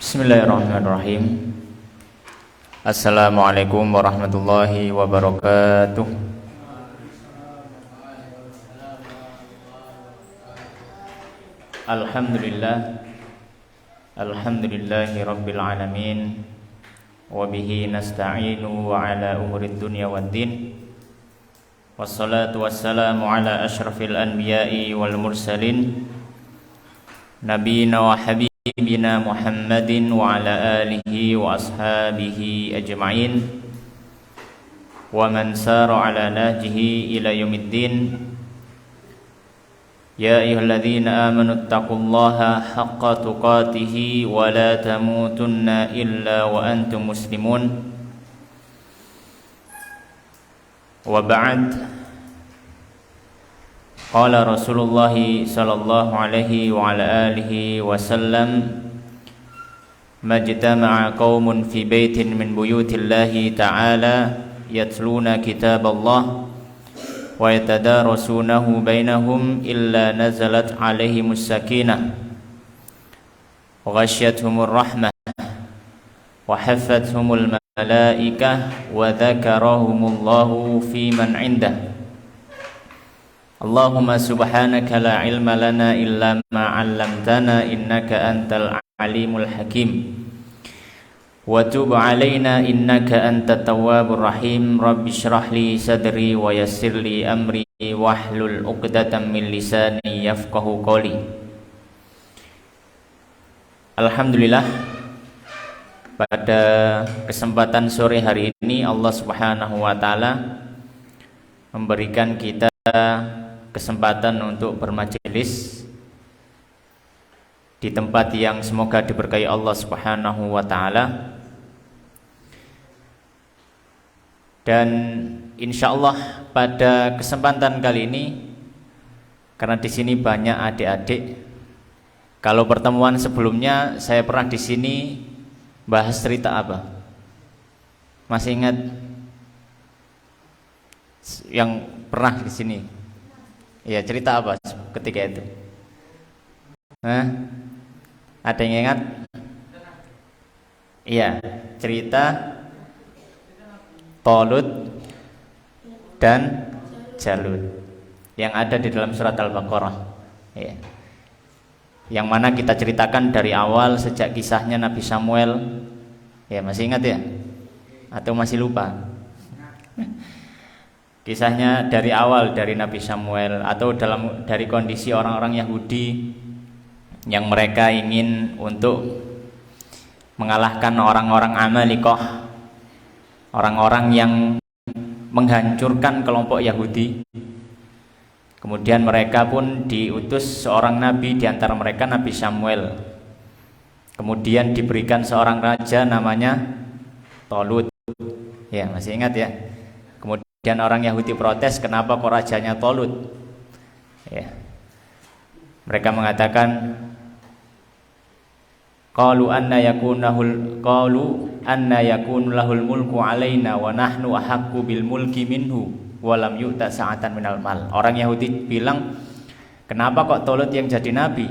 Bismillahirrahmanirrahim. Assalamualaikum warahmatullahi wabarakatuh. Alhamdulillahi rabbil alamin. Wa bihi nasta'inu wa ala umurid dunya waddin. Wassalatu wassalamu ala asyrafil anbiya'i wal mursalin, nabiyina wa habibina Muhammadin wa ala alihi wa ashabihi ajma'in wa man sara ala nahjihi ila yaumiddin. Ya ayyuhalladzina amanu taqullaha haqqa tuqatih wa la tamutunna illa wa antum muslimun. Wa ba'd. Qala Rasulullah sallallahu alaihi wa ala alihi wasallam, majtama'a qaumun fi baitin min buyutillahi ta'ala yatluna kitaballah wa yatadarasunahu bainahum illa nazalat alaihimus sakinah wa ghasyiyatuhumur rahmah wa haffathumul malaikah wa dzakarahumullahu fi man 'indah. Allahumma subhanaka la ilma lana illa ma 'allamtana innaka antal alimul hakim. Wa tub 'alaina innaka antat tawwabur rahim. Rabbi shrah li sadri wa yassir li amri wahlul 'uqdatam min lisani yafqahu qawli. Alhamdulillah, pada kesempatan sore hari ini Allah Subhanahu wa taala memberikan kita kesempatan untuk bermajelis di tempat yang semoga diberkahi Allah Subhanahu wa taala. Dan insyaallah pada kesempatan kali ini, karena di sini banyak adik-adik, kalau pertemuan sebelumnya saya pernah di sini bahas cerita apa? Masih ingat yang pernah di sini? Ya, cerita apa ketika itu? Ada yang ingat? Iya, cerita Talut dan Jalut yang ada di dalam surat Al-Baqarah. Ya. Yang mana kita ceritakan dari awal sejak kisahnya Nabi Samuel. Ya, masih ingat ya? Atau masih lupa? Kisahnya dari awal, dari Nabi Samuel, atau dari kondisi orang-orang Yahudi yang mereka ingin untuk mengalahkan orang-orang Amalikoh, orang-orang yang menghancurkan kelompok Yahudi. Kemudian mereka pun diutus seorang nabi, di antara mereka Nabi Samuel. Kemudian diberikan seorang raja namanya Talut. Ya, masih ingat ya? Kemudian orang Yahudi protes, kenapa kok rajanya Talut? Ya. Mereka mengatakan, qalu anna yakunu lahul mulku alaina wa nahnu ahaqqu bil mulki minhu wa lam yu'ta sa'atan minal mal. Orang Yahudi bilang, kenapa kok Talut yang jadi nabi?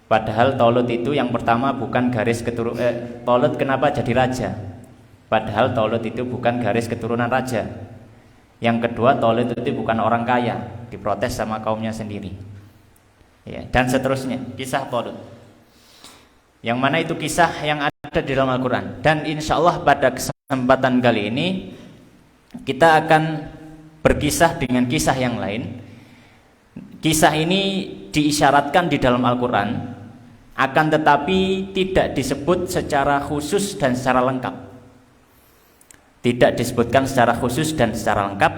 Padahal Talut itu yang pertama bukan garis keturunan. Talut kenapa jadi raja? Padahal Talut itu bukan garis keturunan raja. Yang kedua, Talut itu bukan orang kaya, diprotes sama kaumnya sendiri. Ya, dan seterusnya, kisah Talut. Yang mana itu kisah yang ada di dalam Al-Quran. Dan insya Allah pada kesempatan kali ini kita akan berkisah dengan kisah yang lain. Kisah ini diisyaratkan di dalam Al-Quran, akan tetapi tidak disebut secara khusus dan secara lengkap. Tidak disebutkan secara khusus dan secara lengkap.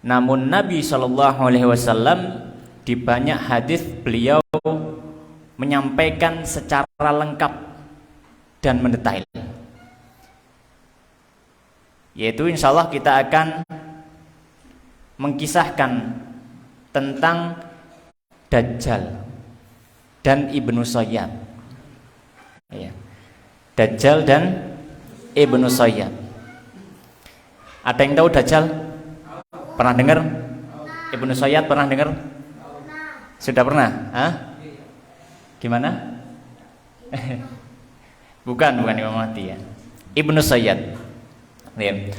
Namun Nabi SAW di banyak hadis beliau menyampaikan secara lengkap dan mendetail. Yaitu insya Allah kita akan mengkisahkan tentang Dajjal dan Ibnu Sayyad. Ya. Dajjal dan Ibnu Sayyad. Ada yang tahu Dajjal? Pernah dengar? Ibnu Sayyad pernah dengar? Sudah pernah? Gimana? Bukan Imam Mahdi ya. Ibnu Sayyad. Ya.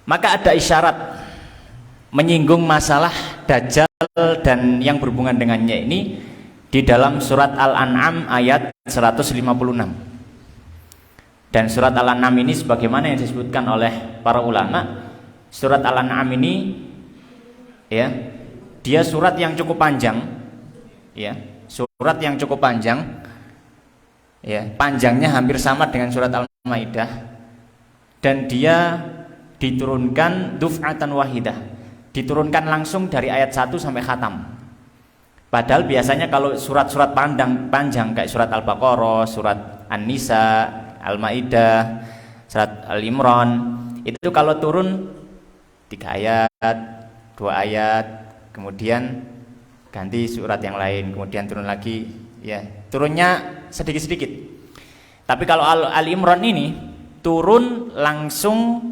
Maka ada isyarat menyinggung masalah Dajjal dan yang berhubungan dengannya ini di dalam surat Al-An'am ayat 156. Dan surat Al-An'am ini sebagaimana yang disebutkan oleh para ulama, surat Al-An'am ini ya, dia surat yang cukup panjang ya, surat yang cukup panjang ya, panjangnya hampir sama dengan surat Al-Maidah, dan dia diturunkan duf'atan wahidah, diturunkan langsung dari ayat 1 sampai khatam. Padahal biasanya kalau surat-surat panjang kayak surat Al-Baqarah, surat An-Nisa, Al-Maidah, surat Al-Imran, itu kalau turun 3 ayat, 2 ayat, kemudian ganti surat yang lain, kemudian turun lagi ya, turunnya sedikit-sedikit. Tapi kalau Al-Imran ini turun langsung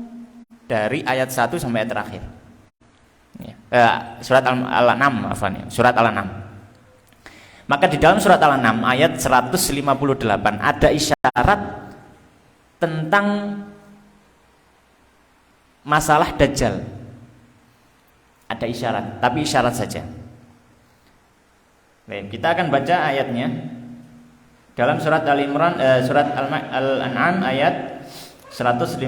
dari ayat 1 sampai ayat terakhir ya. Surat Al-An'am, surat Al-An'am. Maka di dalam surat Al-An'am ayat 158 ada isyarat tentang masalah Dajjal. Ada isyarat, tapi isyarat saja. Baik, kita akan baca ayatnya dalam surat Al-Imran, surat Al-An'am ayat 158.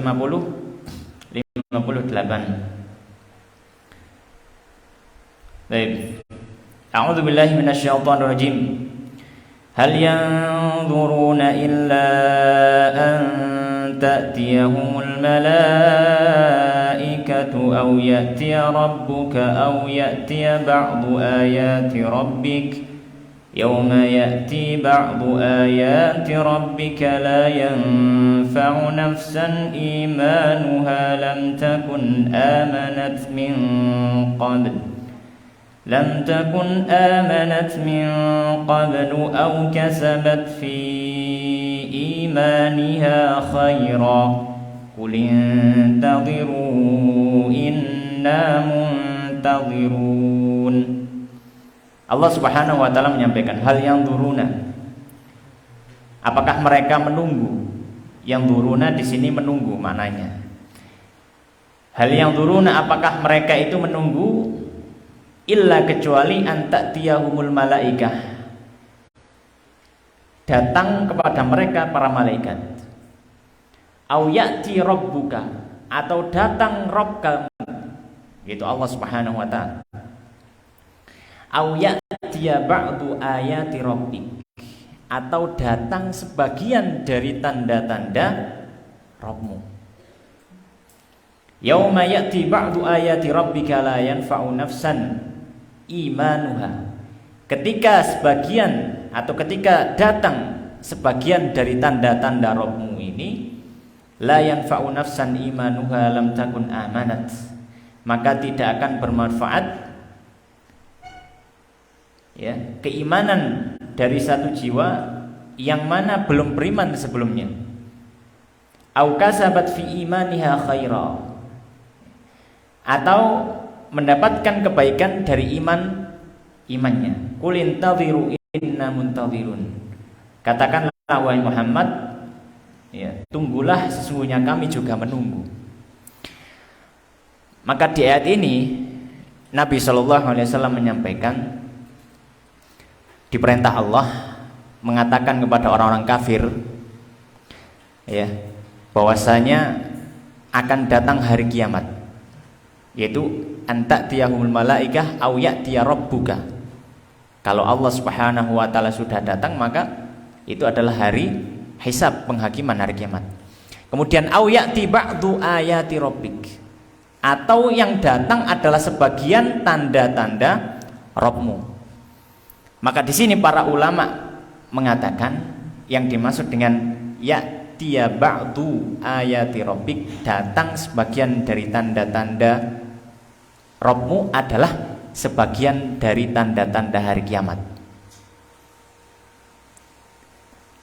Baik. A'udzu billahi minasyaitonir rajim. Hal yanzuruna illa an ta'tiyahumul malaikatu aw ya'tiya rabbuka aw ya'tiya ba'du ayati rabbik. Yawma ya'ti ba'du ayati rabbika la yanfa'u nafsan imanuha lam takun amanat min qablu aw kasabat fi imaniha khayra qul intadhiru inna muntadhirun. Allah Subhanahu wa taala menyampaikan hal yang duruna. Apakah mereka menunggu? Yang duruna di sini menunggu maknanya. Hal yang duruna, apakah mereka itu menunggu? Illa kecuali anta'tiyahumul malaikah, datang kepada mereka para malaikat. Au ya'ti rabbuka, atau datang Rabb kamu, gitu Allah Subhanahu wa taala. Au ya'tiya ba'du ayati rabbik, atau datang sebagian dari tanda-tanda Rabbmu. Yauma ya'ti ba'du ayati rabbika la yanfa'u nafsan imanuha, ketika sebagian atau ketika datang sebagian dari tanda-tanda Rabbmu ini, la yanfa'u nafsan imanuha lam takun amanat, maka tidak akan bermanfaat ya, keimanan dari satu jiwa yang mana belum beriman sebelumnya. Au kasabat fi imaniha khaira, atau mendapatkan kebaikan dari imannya. Qul intadhiru inna muntadhirun, katakanlah wahai Muhammad ya, tunggulah sesungguhnya kami juga menunggu. Maka di ayat ini Nabi SAW menyampaikan, diperintah Allah mengatakan kepada orang-orang kafir ya, bahwasanya akan datang hari kiamat, yaitu anta'tiyahumul malaikah aw ya'tiya rabbuka. Kalau Allah Subhanahu wa taala sudah datang, maka itu adalah hari hisab, penghakiman, hari kiamat. Kemudian aw ya'ti ba'du ayati rabbik, atau yang datang adalah sebagian tanda-tanda Rabbmu. Maka di sini para ulama mengatakan yang dimaksud dengan ya'tiya ba'du ayati rabbik, datang sebagian dari tanda-tanda Rabbmu adalah sebagian dari tanda-tanda hari kiamat.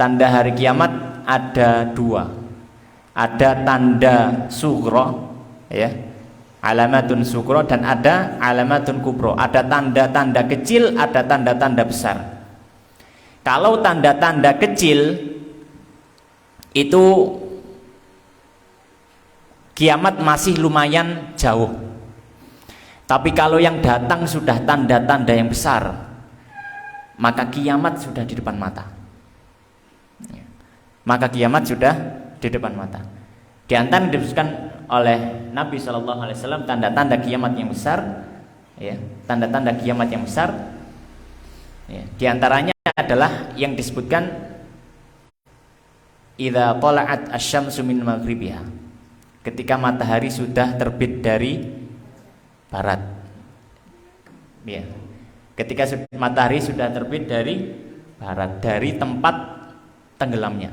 Tanda hari kiamat ada 2. Ada tanda sughra ya, alamatun sughra, dan ada alamatun kubra. Ada tanda-tanda kecil, ada tanda-tanda besar. Kalau tanda-tanda kecil itu kiamat masih lumayan jauh. Tapi kalau yang datang sudah tanda-tanda yang besar, maka kiamat sudah di depan mata. Maka kiamat sudah di depan mata. Di antara yang disebutkan oleh Nabi SAW tanda-tanda kiamat yang besar, ya, tanda-tanda kiamat yang besar, ya, di antaranya adalah yang disebutkan idza tala'at asy-syamsu min maghribiha, ketika matahari sudah terbit dari barat, ya, ketika matahari sudah terbit dari barat, dari tempat tenggelamnya.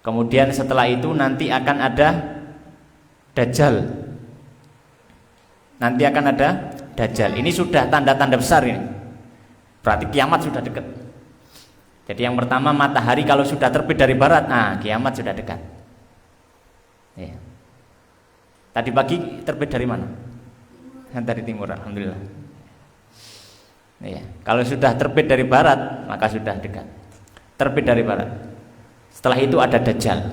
Kemudian setelah itu nanti akan ada Dajjal. Nanti akan ada Dajjal. Ini sudah tanda-tanda besar ini. Berarti kiamat sudah dekat. Jadi yang pertama, matahari kalau sudah terbit dari barat, nah kiamat sudah dekat. Ya. Tadi pagi terbit dari mana? Dari timur, alhamdulillah. Ya. Kalau sudah terbit dari barat, maka sudah dekat. Terbit dari barat. Setelah itu ada Dajjal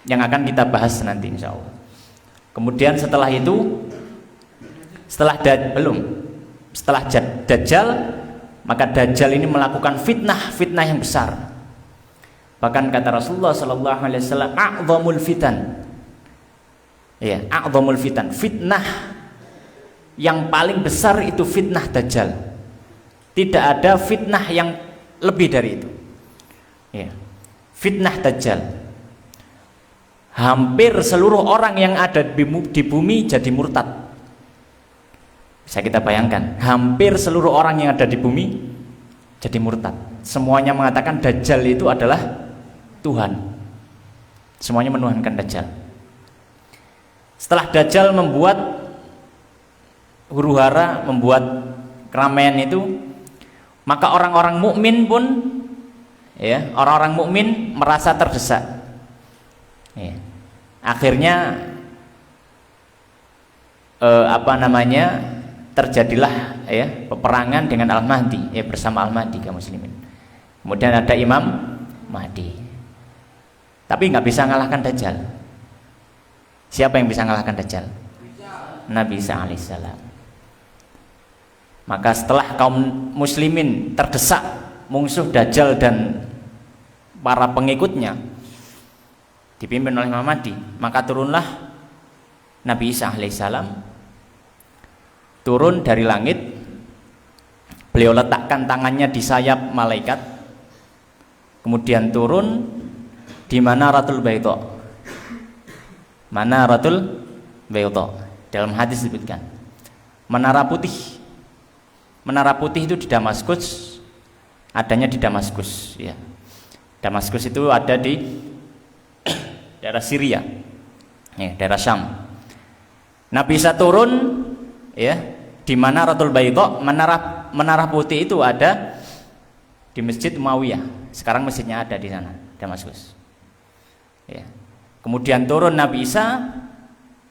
yang akan kita bahas nanti insya Allah. Kemudian setelah itu, setelah Dajjal, maka Dajjal ini melakukan fitnah yang besar. Bahkan kata Rasulullah sallallahu alaihi wasallam, a'dhamul fitan. Ya, a'dhamul fitan. Fitnah yang paling besar itu fitnah Dajjal. Tidak ada fitnah yang lebih dari itu. Ya. Fitnah Dajjal. Hampir seluruh orang yang ada di bumi jadi murtad. Bisa kita bayangkan, hampir seluruh orang yang ada di bumi jadi murtad. Semuanya mengatakan Dajjal itu adalah Tuhan. Semuanya menuhankan Dajjal. Setelah Dajjal membuat huru-hara, membuat keramaian itu, maka orang-orang mukmin pun, ya, orang-orang mukmin merasa terdesak. Ya. Akhirnya terjadilah, ya, peperangan dengan Al-Mahdi, ya, bersama Al-Mahdi kaum muslimin. Kemudian ada Imam Mahdi. Tapi nggak bisa ngalahkan Dajjal. Siapa yang bisa ngalahkan Dajjal? Nabi Isa alaihissalam. Maka setelah kaum muslimin terdesak musuh Dajjal dan para pengikutnya dipimpin oleh Imam Mahdi, maka turunlah Nabi Isa alaihissalam, turun dari langit. Beliau letakkan tangannya di sayap malaikat, kemudian turun di Manaratul Baydha. Manaratul Baydha, dalam hadis disebutkan menara putih. Menara putih itu di Damaskus, adanya di Damaskus, ya. Damaskus itu ada di daerah Syria, ya, daerah Syam. Nabi Isa turun, ya, di Manaratul Baydha. Menara putih itu ada di Masjid Umayyah. Sekarang masjidnya ada di sana, Damaskus. Ya. Kemudian turun Nabi Isa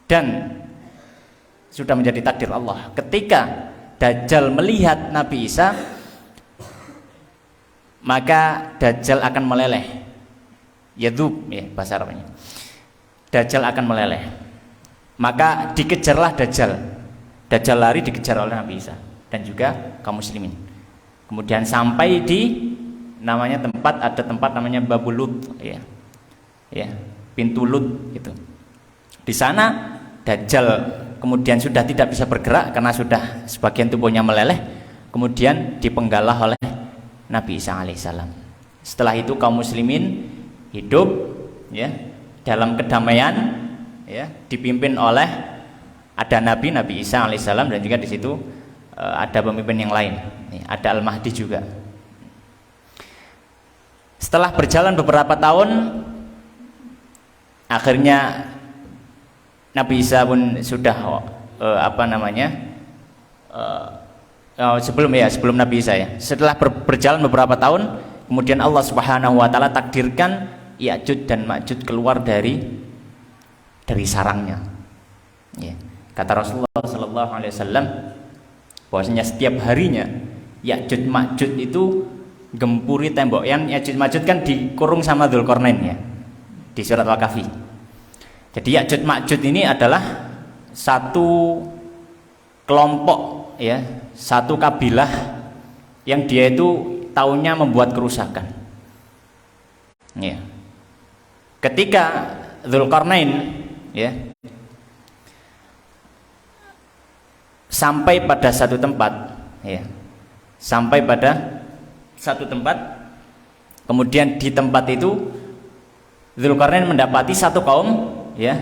dan sudah menjadi takdir Allah. Ketika Dajjal melihat Nabi Isa, maka Dajjal akan meleleh. Yadub, ya, bahasa Arabnya. Dajjal akan meleleh. Maka dikejarlah Dajjal. Dajjal lari, dikejar oleh Nabi Isa dan juga kaum muslimin. Kemudian sampai di ada tempat namanya Babul Lut, ya. Ya, pintu Lut itu. Di sana Dajjal kemudian sudah tidak bisa bergerak karena sudah sebagian tubuhnya meleleh, kemudian dipenggalah oleh Nabi Isa alaihissalam. Setelah itu kaum muslimin hidup, ya, dalam kedamaian, ya, dipimpin oleh ada Nabi Isa alaihissalam, dan juga di situ ada pemimpin yang lain, ada Al-Mahdi juga. Setelah berjalan beberapa tahun, akhirnya Nabi Isa pun sudah sebelum Nabi Isa, ya. Setelah berjalan beberapa tahun, kemudian Allah Subhanahu wa taala takdirkan Ya'juj dan Ma'juj keluar dari sarangnya. Ya. Kata Rasulullah sallallahu alaihi wasallam bahwasanya setiap harinya Ya'juj Ma'juj itu gempuri tembok. Yang Ya'juj Ma'juj kan dikurung sama Dzulqarnain ya, di surat Al-Kahfi. Jadi Ya'juj Ma'juj ini adalah satu kelompok ya, satu kabilah yang dia itu taunya membuat kerusakan ya. Ketika Dzulqarnain ya sampai pada satu tempat ya, sampai pada satu tempat, kemudian di tempat itu Dzulqarnain mendapati satu kaum ya,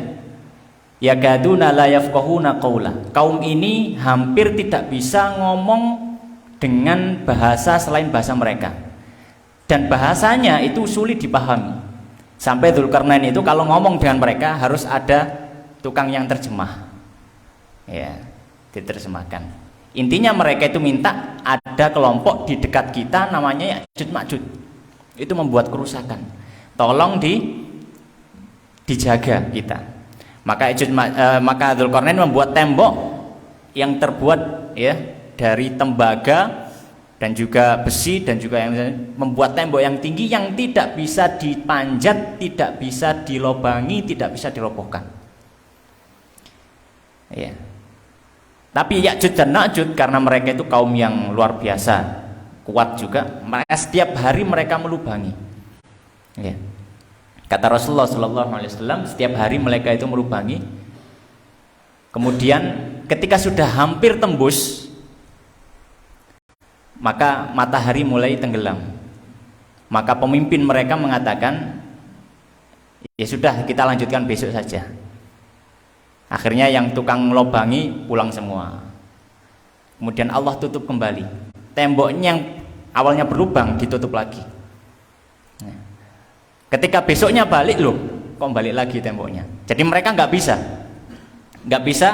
yakaduna la yafqahuna qaula. Kaum ini hampir tidak bisa ngomong dengan bahasa selain bahasa mereka, dan bahasanya itu sulit dipahami. Sampai Dzulqarnain itu kalau ngomong dengan mereka harus ada tukang yang terjemah ya, diterjemahkan. Intinya mereka itu minta ada kelompok di dekat kita namanya Ya'juj Ma'juj, itu membuat kerusakan, tolong dijaga kita. Maka Dzulqarnain membuat tembok yang terbuat ya dari tembaga dan juga besi, dan juga yang membuat tembok yang tinggi yang tidak bisa dipanjat, tidak bisa dilobangi, tidak bisa dirobohkan. Ya. Tapi Ya'juj dan Ma'juj karena mereka itu kaum yang luar biasa, kuat juga, mereka setiap hari mereka melubangi. Ya. Kata Rasulullah SAW, setiap hari mereka itu melubangi. Kemudian ketika sudah hampir tembus, maka matahari mulai tenggelam. Maka pemimpin mereka mengatakan, ya sudah, kita lanjutkan besok saja. Akhirnya yang tukang lobangi pulang semua. Kemudian Allah tutup kembali. Temboknya yang awalnya berlubang ditutup lagi. Ketika besoknya balik, loh, kok balik lagi temboknya. Jadi mereka nggak bisa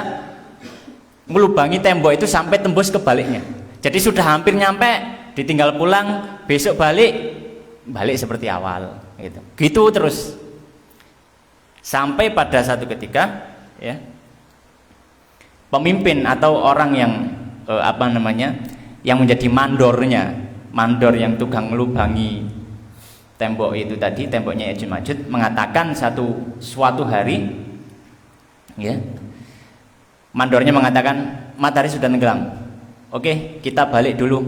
melubangi tembok itu sampai tembus ke baliknya. Jadi sudah hampir nyampe, ditinggal pulang, besok balik seperti awal, gitu terus. Sampai pada satu ketika, ya, pemimpin atau orang yang yang menjadi mandor yang tukang melubangi tembok itu tadi, temboknya Ya'juj Ma'juj, mengatakan suatu hari, ya, mandornya mengatakan matahari sudah tenggelam. Oke, kita balik dulu.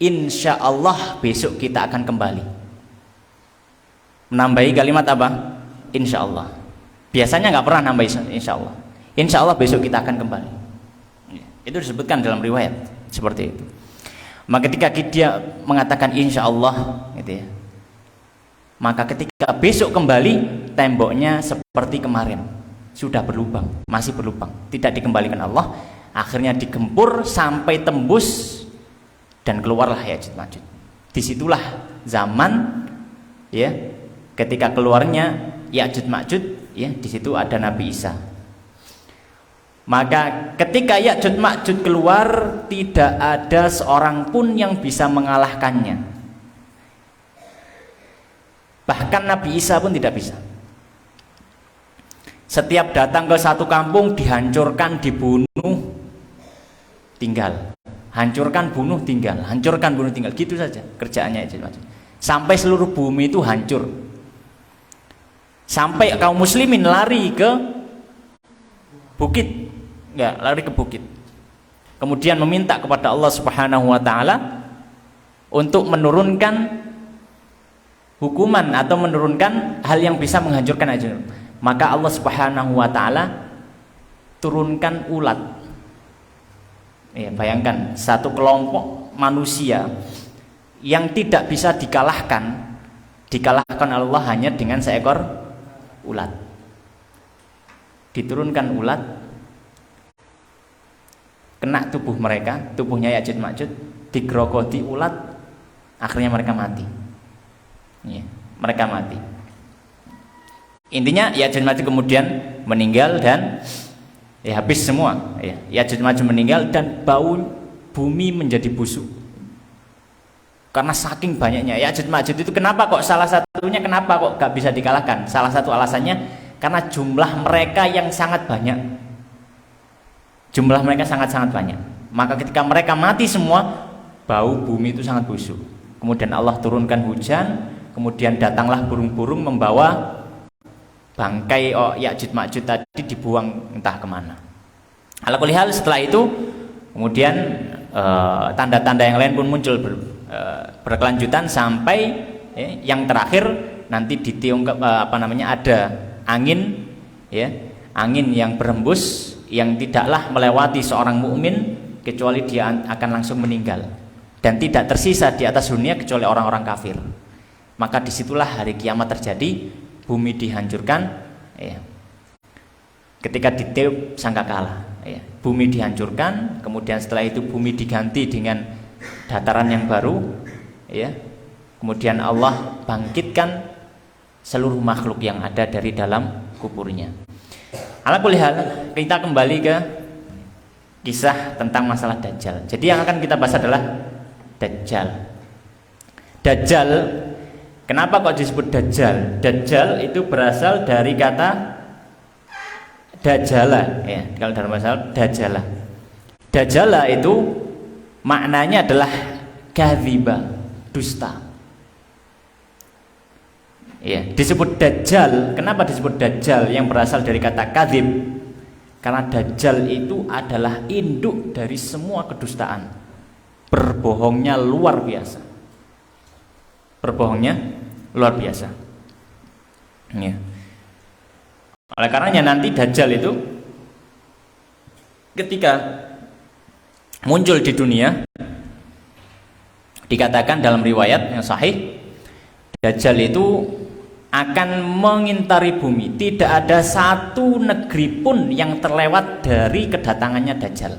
Insya Allah besok kita akan kembali. Menambahi kalimat apa? Insya Allah. Biasanya nggak pernah nambah insya Allah. Insya Allah besok kita akan kembali. Itu disebutkan dalam riwayat seperti itu. Maka ketika dia mengatakan insya Allah, gitu ya, maka ketika besok kembali, temboknya seperti kemarin, sudah berlubang, masih berlubang, tidak dikembalikan Allah. Akhirnya digempur sampai tembus dan keluarlah Ya'juj Ma'juj. Disitulah zaman, ya, ketika keluarnya Ya'juj Ma'juj, ya, di situ ada Nabi Isa. Maka ketika Ya'juj Ma'juj keluar, tidak ada seorang pun yang bisa mengalahkannya. Bahkan Nabi Isa pun tidak bisa. Setiap datang ke satu kampung dihancurkan, dibunuh, tinggal. Hancurkan, bunuh, tinggal. Hancurkan, bunuh, tinggal. Gitu saja kerjaannya Ya'juj Ma'juj. Sampai seluruh bumi itu hancur. Sampai kaum muslimin lari ke bukit, ya, lari ke bukit. Kemudian meminta kepada Allah Subhanahu wa taala untuk menurunkan hukuman atau menurunkan hal yang bisa menghancurkan Ya'juj. Maka Allah Subhanahu wa taala turunkan ulat. Ya, bayangkan satu kelompok manusia yang tidak bisa dikalahkan Allah hanya dengan seekor ulat. Diturunkan ulat, kena tubuh mereka, tubuhnya Ya'juj Ma'juj, digerogoti ulat, akhirnya mereka mati. Ya, mereka mati. Intinya Ya'juj Ma'juj kemudian meninggal dan ya habis semua. Ya, Ya'juj Ma'juj meninggal dan bau bumi menjadi busuk. Karena saking banyaknya Ya'juj Ma'juj itu, kenapa kok salah satunya kenapa kok gak bisa dikalahkan? Salah satu alasannya karena jumlah mereka yang sangat banyak. Jumlah mereka sangat-sangat banyak. Maka ketika mereka mati semua, bau bumi itu sangat busuk. kemudian Allah turunkan hujan, kemudian datanglah burung-burung membawa bangkai Ya'juj Ma'juj tadi, dibuang entah kemana. Ala kulli hal, setelah itu kemudian tanda-tanda yang lain pun muncul berkelanjutan sampai yang terakhir nanti ditiung ada angin, ya, angin yang berhembus yang tidaklah melewati seorang mukmin kecuali dia akan langsung meninggal, dan tidak tersisa di atas dunia kecuali orang-orang kafir. Maka disitulah hari kiamat terjadi, bumi dihancurkan, ya. Ketika ditiup sangkakala, ya, bumi dihancurkan, kemudian setelah itu bumi diganti dengan dataran yang baru, ya. Kemudian Allah bangkitkan seluruh makhluk yang ada dari dalam kuburnya. Ala kulli hal, kita kembali ke kisah tentang masalah Dajjal. Jadi yang akan kita bahas adalah Dajjal. Dajjal, kenapa kok disebut Dajjal? Dajjal itu berasal dari kata Dajjala, ya. Kalau dalam bahasa Dajjala. Dajjala itu maknanya adalah kadhiba, dusta. Ya, disebut Dajjal. Kenapa disebut Dajjal yang berasal dari kata kadhib? Karena Dajjal itu adalah induk dari semua kedustaan. Berbohongnya luar biasa. Berbohongnya luar biasa. Ya. Oleh karenanya nanti Dajjal itu ketika muncul di dunia, dikatakan dalam riwayat yang sahih, Dajjal itu akan mengintari bumi. Tidak ada satu negeri pun yang terlewat dari kedatangannya Dajjal.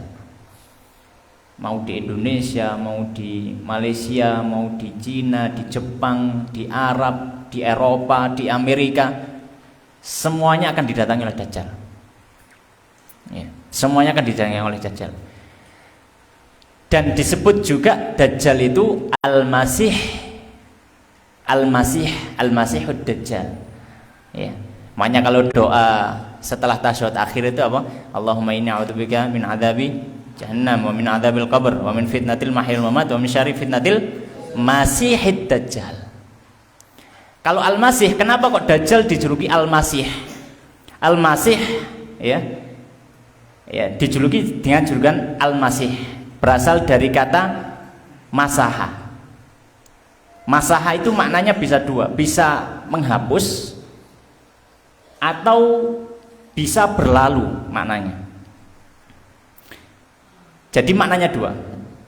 Mau di Indonesia, mau di Malaysia, mau di Cina, di Jepang, di Arab, di Eropa, di Amerika, semuanya akan didatangi oleh Dajjal, ya, semuanya akan didatangi oleh Dajjal. Dan disebut juga Dajjal itu Al-Masihud Dajjal, ya. Makanya kalau doa setelah tasyahud akhir itu apa? Allahumma inni a'udzubika min adzabi jahannam wa min adzabil qabr wa min fitnatil mahyil mamat wa min syarri fitnatil masihid Dajjal. Kalau Al-Masih, kenapa kok Dajjal dijuluki Al-Masih? Al-Masih, ya, dijuluki dengan julukan Al-Masih, berasal dari kata masaha. Masaha itu maknanya bisa dua, bisa menghapus atau bisa berlalu maknanya. Jadi maknanya dua.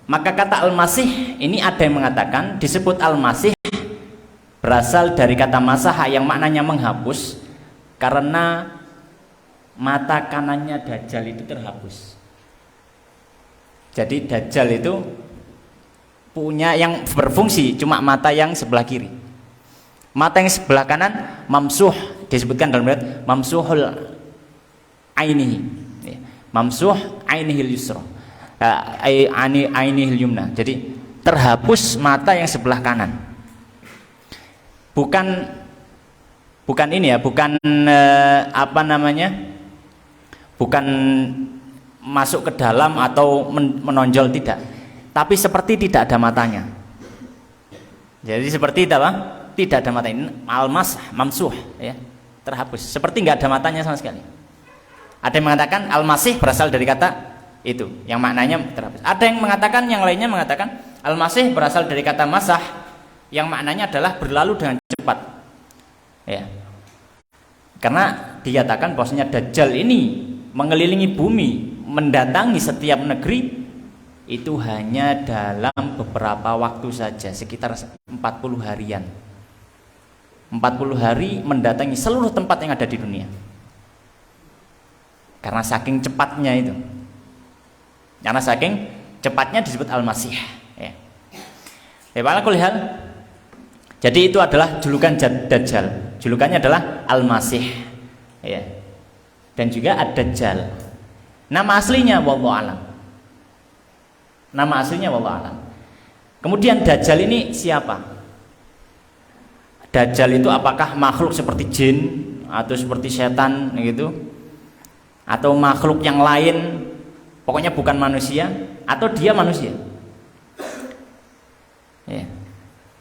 Maka kata Al-Masih ini ada yang mengatakan disebut Al-Masih berasal dari kata masaha yang maknanya menghapus karena mata kanannya Dajjal itu terhapus. Jadi Dajjal itu punya yang berfungsi cuma mata yang sebelah kiri. Mata yang sebelah kanan mamsuh, disebutkan dalam ayat mamsuhul ainihi, mamsuh ainihil yusra, ainihil yumna. Jadi terhapus mata yang sebelah kanan. Bukan ini ya, bukan bukan masuk ke dalam atau menonjol, tidak, tapi seperti tidak ada matanya. Jadi seperti apa? Tidak ada matanya. Mamsuh, ya, terhapus, seperti nggak ada matanya sama sekali. Ada yang mengatakan Al-Masih berasal dari kata itu, yang maknanya terhapus. Ada yang mengatakan, yang lainnya mengatakan Al-Masih berasal dari kata masah, yang maknanya adalah berlalu dengan cepat, ya. Karena dikatakan bahwasanya Dajjal ini mengelilingi bumi, mendatangi setiap negeri itu hanya dalam beberapa waktu saja, sekitar 40 harian. 40 hari mendatangi seluruh tempat yang ada di dunia. Karena saking cepatnya itu. Karena saking cepatnya disebut Al-Masih, ya. Ala kulli hal, jadi itu adalah julukan Dajjal. Julukannya adalah Al-Masih, ya. Dan juga Ad-Dajjal. Nama aslinya wallahu alam. Nama aslinya wallahu alam. Kemudian Dajjal ini siapa? Dajjal itu apakah makhluk seperti jin atau seperti setan gitu? Atau makhluk yang lain? Pokoknya bukan manusia, atau dia manusia? Ya.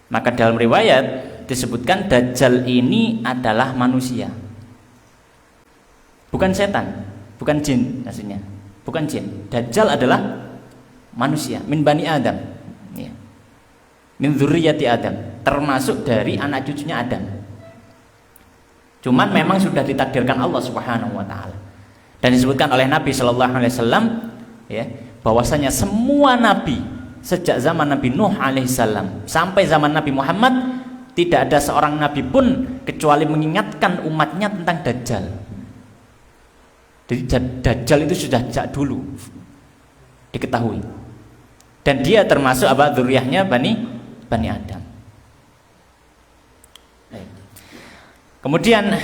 Maka dalam riwayat disebutkan Dajjal ini adalah manusia, bukan setan, bukan jin maksudnya, bukan jin. Dajjal adalah manusia, min bani Adam, ya. Min dzurriyyati Adam, termasuk dari anak cucunya Adam. Cuman memang sudah ditakdirkan Allah Subhanahu wa taala. Dan disebutkan oleh Nabi sallallahu alaihi wasallam, ya, bahwasanya semua nabi sejak zaman Nabi Nuh alaihissalam sampai zaman Nabi Muhammad, tidak ada seorang nabi pun kecuali mengingatkan umatnya tentang Dajjal. Jadi Dajjal itu sudah sejak dulu diketahui. Dan dia termasuk apa? Dzurriyyahnya Bani Adam. Kemudian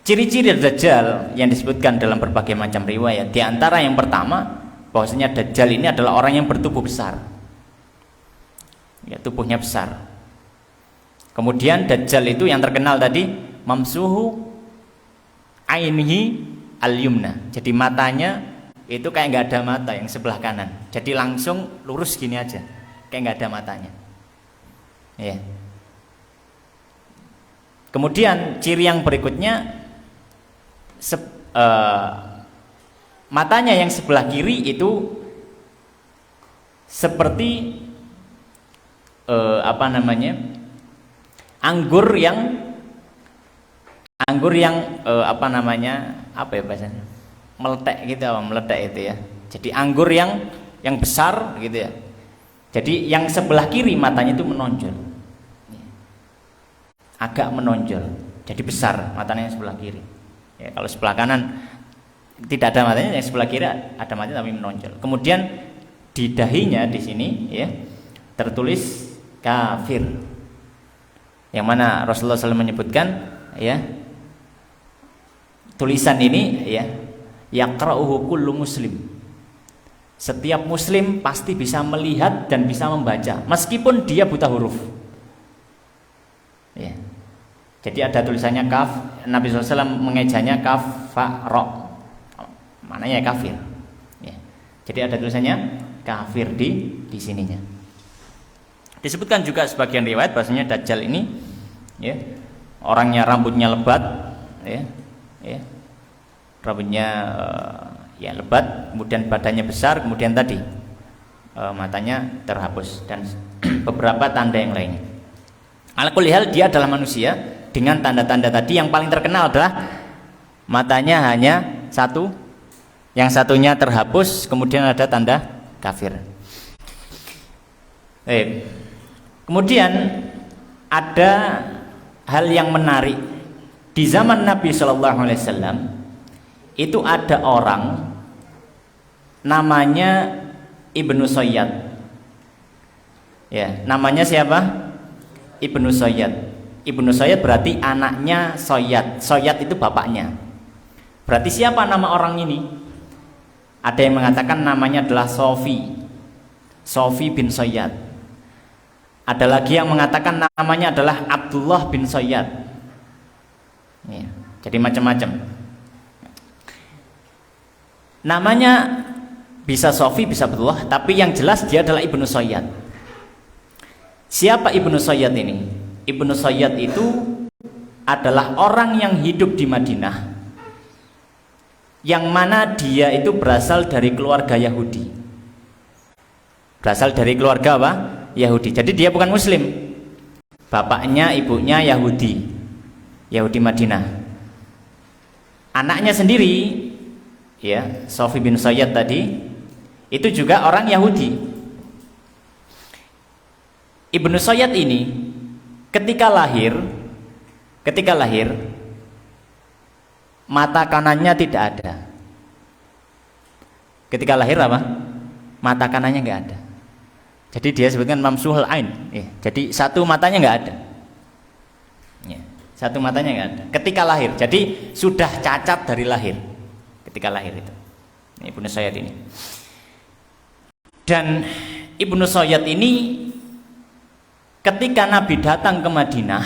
ciri-ciri Dajjal yang disebutkan dalam berbagai macam riwayat, di antara yang pertama, bahwasanya Dajjal ini adalah orang yang bertubuh besar, ya, tubuhnya besar. Kemudian Dajjal itu yang terkenal tadi, mamsuhu ainihi al-yumna, jadi matanya itu kayak nggak ada mata yang sebelah kanan, jadi langsung lurus gini aja, kayak nggak ada matanya, ya. Kemudian ciri yang berikutnya, matanya yang sebelah kiri itu seperti anggur yang apa ya bahasanya, meletek gitu, meletek itu ya. Jadi anggur yang besar gitu ya. Jadi yang sebelah kiri matanya itu menonjol, agak menonjol, jadi besar matanya yang sebelah kiri. Ya, kalau sebelah kanan tidak ada matanya, yang sebelah kiri ada matanya tapi menonjol. Kemudian di dahinya di sini ya tertulis kafir, yang mana Rasulullah SAW menyebutkan ya, tulisan ini ya, yaqra'uhu kullu muslim, setiap muslim pasti bisa melihat dan bisa membaca meskipun dia buta huruf ya. Jadi ada tulisannya kaf, Nabi SAW mengejanya kaf fa ro, maknanya kafir ya. Jadi ada tulisannya kafir di sininya. Disebutkan juga sebagian riwayat bahasanya Dajjal ini ya, orangnya rambutnya lebat ya, rambutnya ya lebat, kemudian badannya besar, kemudian tadi matanya terhapus dan beberapa tanda yang lainnya. Ala kulli hal dia adalah manusia dengan tanda-tanda tadi. Yang paling terkenal adalah matanya hanya satu, yang satunya terhapus, kemudian ada tanda kafir. Kemudian ada hal yang menarik di zaman Nabi Shallallahu Alaihi Wasallam, itu ada orang namanya Ibnu Sayyad. Ya, namanya siapa? Ibnu Sayyad. Ibnu Sayyad berarti anaknya Sayyad. Sayyad itu bapaknya. Berarti siapa nama orang ini? Ada yang mengatakan namanya adalah Sofi bin Sayyad. Ada lagi yang mengatakan namanya adalah Abdullah bin Sayyad ya, jadi macam-macam. Namanya bisa Sofi, bisa Abdullah, tapi yang jelas dia adalah Ibnu Sayyad. Siapa Ibnu Sayyad ini? Ibnu Sayyad itu adalah orang yang hidup di Madinah, yang mana dia itu berasal dari keluarga Yahudi. Berasal dari keluarga apa? Yahudi. Jadi dia bukan muslim. Bapaknya, ibunya Yahudi. Yahudi Madinah. Anaknya sendiri ya, Sofi bin Sayyad tadi itu juga orang Yahudi. Ibnu Sayyad ini ketika lahir mata kanannya tidak ada. Ketika lahir apa? Mata kanannya nggak ada. Jadi dia sebutkan mamsuhul ain ya, jadi satu matanya nggak ada ya, satu matanya nggak ada ketika lahir. Jadi sudah cacat dari lahir ketika lahir itu. Ini Ibnu Sayyad ini. Dan Ibnu Sayyad ini ketika Nabi datang ke Madinah,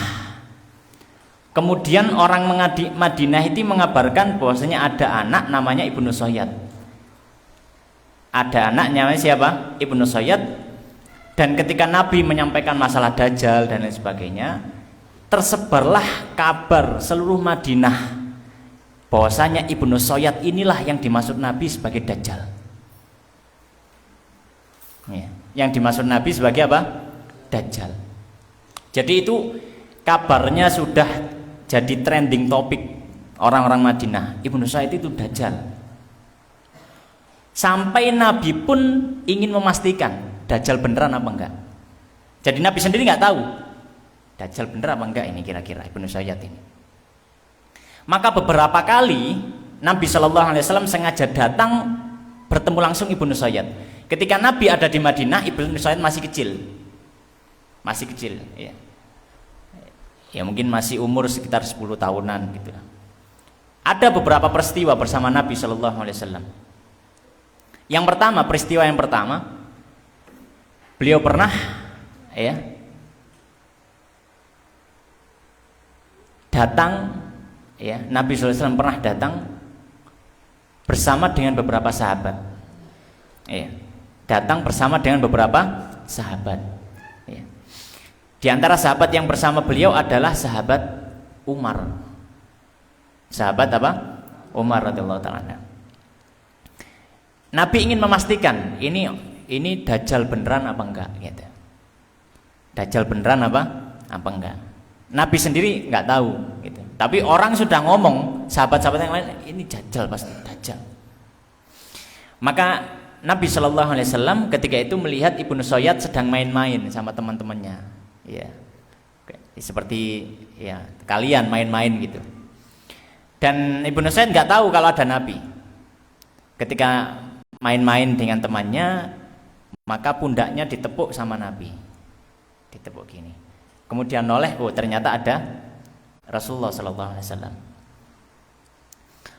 kemudian orang Madinah itu mengabarkan bahwasanya ada anak namanya Ibnu Sayyad. Ada anak namanya siapa? Ibnu Sayyad. Dan ketika Nabi menyampaikan masalah Dajjal dan lain sebagainya, tersebarlah kabar seluruh Madinah bahwasanya Ibnu Sayyad inilah yang dimaksud Nabi sebagai Dajjal. Ya, yang dimaksud Nabi sebagai apa? Dajjal. Jadi itu kabarnya sudah jadi trending topik orang-orang Madinah. Ibnu Sayyad itu Dajjal. Sampai Nabi pun ingin memastikan Dajjal beneran apa enggak. Jadi Nabi sendiri nggak tahu Dajjal bener apa enggak ini kira-kira Ibnu Sayyad ini. Maka beberapa kali Nabi Shallallahu Alaihi Wasallam sengaja datang bertemu langsung Ibnu Sayyad. Ketika Nabi ada di Madinah, Ibnu Sayyad masih kecil, ya. Ya mungkin masih umur sekitar 10 tahunan gitu. Ada beberapa peristiwa bersama Nabi Shallallahu Alaihi Wasallam. Yang pertama, peristiwa yang pertama, beliau pernah, ya, datang, ya, Nabi Shallallahu Alaihi Wasallam pernah datang bersama dengan beberapa sahabat, ya, datang bersama dengan beberapa sahabat, ya. Di antara sahabat yang bersama beliau adalah sahabat Umar, sahabat apa? Umar radhiyallahu taala. Nabi ingin memastikan ini Dajjal beneran apa enggak, gitu. Dajjal beneran apa enggak. Nabi sendiri nggak tahu, gitu. Tapi orang sudah ngomong, sahabat-sahabat yang lain, ini Dajjal pasti Dajjal. Maka Nabi Shallallahu Alaihi Wasallam ketika itu melihat Ibnu Sayyad sedang main-main sama teman-temannya, ya, seperti ya kalian main-main gitu. Dan Ibnu Sayyad nggak tahu kalau ada Nabi. Ketika main-main dengan temannya, maka pundaknya ditepuk sama Nabi, ditepuk gini. Kemudian noleh, oh ternyata ada Rasulullah Sallallahu Alaihi Wasallam.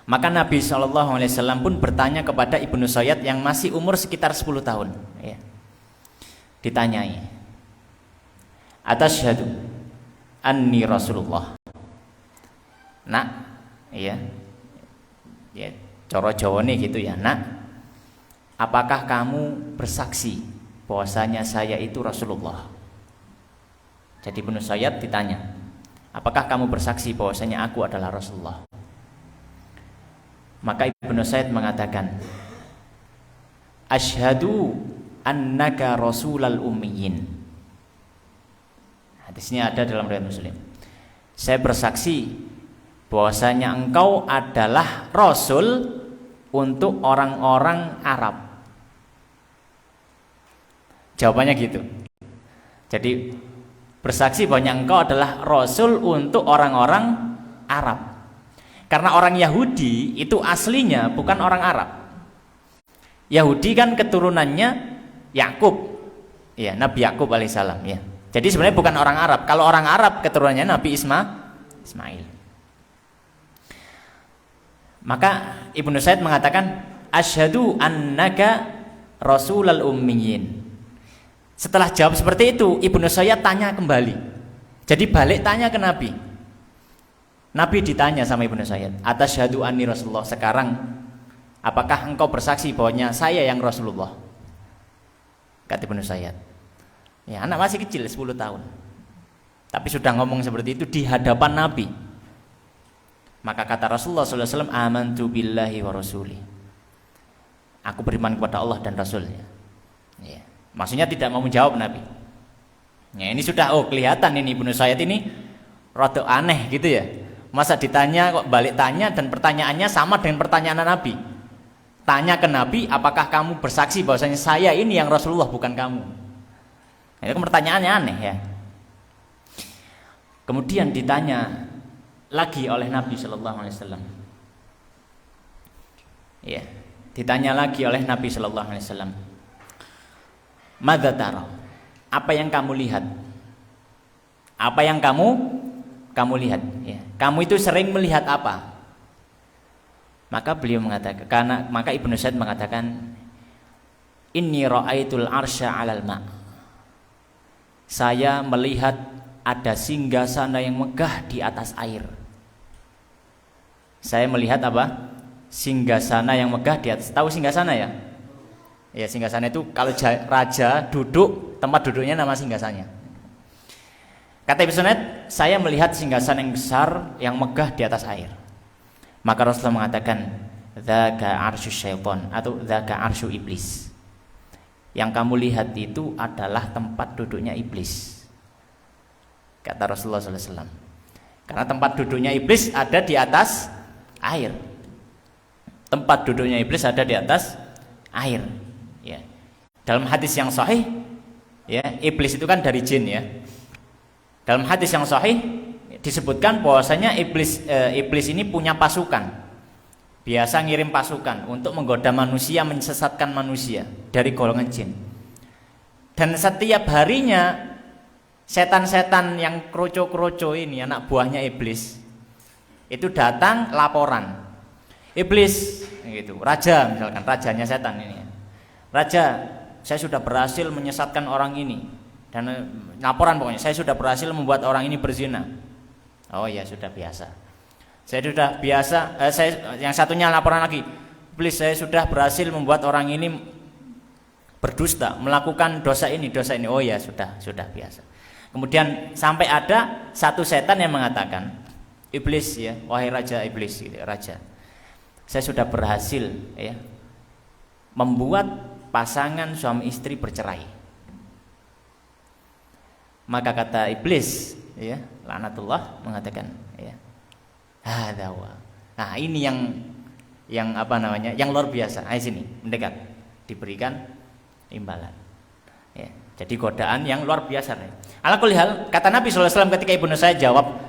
Maka Nabi Sallallahu Alaihi Wasallam pun bertanya kepada Ibnu Sayyad yang masih umur sekitar 10 tahun, ya. Ditanyai, atasyhadu anni Rasulullah. Nak, ya, coro Jawa nih gitu ya, nak, apakah kamu bersaksi bahwasanya saya itu Rasulullah? Jadi Ibnu Sayyad ditanya, apakah kamu bersaksi bahwasanya aku adalah Rasulullah? Maka Ibnu Sayyad mengatakan, asyhadu annaka rasulal ummiyin. Hadisnya ada dalam riwayat Muslim. Saya bersaksi bahwasanya engkau adalah rasul untuk orang-orang Arab. Jawabannya gitu. Jadi bersaksi bahwa engkau adalah rasul untuk orang-orang Arab. Karena orang Yahudi itu aslinya bukan orang Arab. Yahudi kan keturunannya Yakub, ya, Nabi Yakub alaihissalam, ya. Jadi sebenarnya bukan orang Arab. Kalau orang Arab keturunannya Nabi Ismail. Maka Ibnu Sayyad mengatakan, asyhadu annaka rasulal ummiyin. Setelah jawab seperti itu, Ibnu Sayyad tanya kembali. Jadi balik tanya ke Nabi. Nabi ditanya sama Ibnu Sayyad, atasyhadu anni Rasulullah. Sekarang apakah engkau bersaksi bahwanya saya yang Rasulullah? Kata Ibnu Sayyad. Ya, anak masih kecil 10 tahun. Tapi sudah ngomong seperti itu di hadapan Nabi. Maka kata Rasulullah sallallahu alaihi wasallam, amantu billahi wa rasuli. Aku beriman kepada Allah dan Rasulnya. Ya. Maksudnya tidak mau menjawab Nabi. Ya, ini sudah kelihatan ini Ibnu Sayyad ini rada aneh gitu ya. Masa ditanya kok balik tanya dan pertanyaannya sama dengan pertanyaan Nabi. Tanya ke Nabi, apakah kamu bersaksi bahwasanya saya ini yang Rasulullah bukan kamu? Itu pertanyaannya aneh ya. Kemudian ditanya lagi oleh Nabi Shallallahu Alaihi Wasallam. Ya, ditanya lagi oleh Nabi Shallallahu Alaihi Wasallam. Madza tara? Apa yang kamu lihat? Apa yang kamu lihat? Ya. Kamu itu sering melihat apa? Maka beliau mengatakan, maka Ibnu Sayyad mengatakan, inni ra'aitul arsya 'alal ma'. Saya melihat ada singgasana yang megah di atas air. Saya melihat apa? Singgasana yang megah di atas. Tahu singgasana ya? Ya, singgasana itu kalau raja duduk, tempat duduknya nama singgasanya. Kata Ibnu Sunaid, saya melihat singgasana yang besar, yang megah di atas air. Maka Rasulullah mengatakan, dzaka arsy syaitan atau dzaka arsy iblis. Yang kamu lihat itu adalah tempat duduknya iblis. Kata Rasulullah SAW. Karena tempat duduknya iblis ada di atas air. Tempat duduknya iblis ada di atas air. Ya. Dalam hadis yang sahih, ya, iblis itu kan dari jin ya. Dalam hadis yang sahih disebutkan bahwasanya iblis ini punya pasukan. Biasa ngirim pasukan untuk menggoda manusia, menyesatkan manusia dari golongan jin. Dan setiap harinya setan-setan yang kroco-kroco ini, anak buahnya iblis, itu datang laporan. Iblis gitu, raja misalkan, rajanya setan ini. Raja, saya sudah berhasil menyesatkan orang ini. Dan laporan pokoknya, saya sudah berhasil membuat orang ini berzina. Oh ya, sudah biasa. Saya sudah biasa, yang satunya laporan lagi. Iblis, saya sudah berhasil membuat orang ini berdusta, melakukan dosa ini. Oh ya, sudah biasa. Kemudian sampai ada satu setan yang mengatakan, iblis ya, wahai raja iblis gitu, raja, saya sudah berhasil ya membuat pasangan suami istri bercerai. Maka kata iblis ya, laknatullah, mengatakan ya, hadawa. Nah, ini yang apa namanya? Yang luar biasa. Ayo sini, mendekat. Diberikan imbalan. Ya, jadi godaan yang luar biasa. Ala kulli hal, kata Nabi SAW ketika Ibnu Sayyid jawab,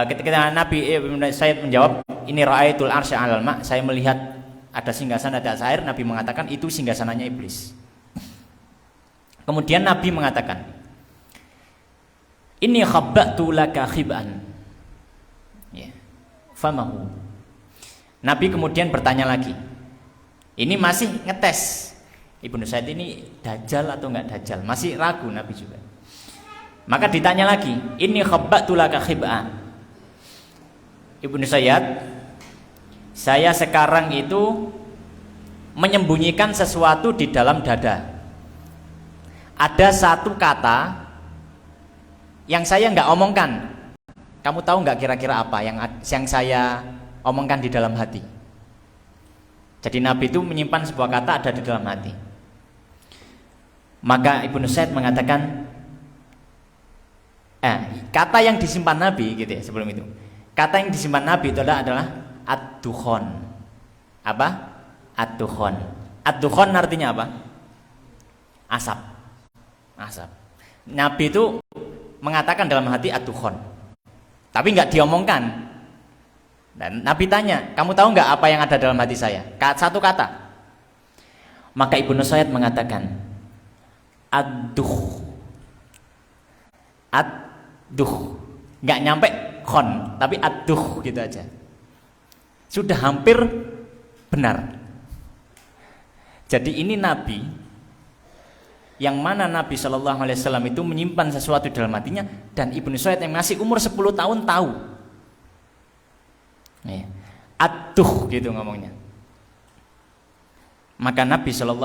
ketika Nabi Ibnu Sayyid menjawab, ini ra'aitul arsy 'alal ma', saya melihat ada singgasana di atas air. Nabi mengatakan itu singgasananya iblis. Kemudian Nabi mengatakan, ini khabbatu laka khib'an. Ya. Famahu. Nabi kemudian bertanya lagi. Ini masih ngetes. Ibnu Sayyid ini dajjal atau enggak dajjal? Masih ragu Nabi juga. Maka ditanya lagi, ini khabbatu laka khib'an. Ibnu Sayyid, saya sekarang itu menyembunyikan sesuatu di dalam dada. Ada satu kata yang saya nggak omongkan. Kamu tahu nggak kira-kira apa yang saya omongkan di dalam hati? Jadi Nabi itu menyimpan sebuah kata ada di dalam hati. Maka Ibnu Said mengatakan, kata yang disimpan Nabi gitu ya, sebelum itu. Kata yang disimpan Nabi itu adalah ad-dukhon. Apa? Ad-dukhon. Ad-dukhon artinya apa? Asap. Asap. Nabi itu mengatakan dalam hati ad-dukhon, tapi nggak diomongkan. Dan Nabi tanya, kamu tahu nggak apa yang ada dalam hati saya? Satu kata. Maka Ibnu Sayyid mengatakan, ad-duh. Ad-duh. Nggak nyampe khon, tapi ad-duh gitu aja. Sudah hampir benar. Jadi ini Nabi, yang mana Nabi SAW itu menyimpan sesuatu dalam hatinya, dan Ibnu Sayyid yang masih umur 10 tahun tahu. Atuh gitu ngomongnya. Maka Nabi SAW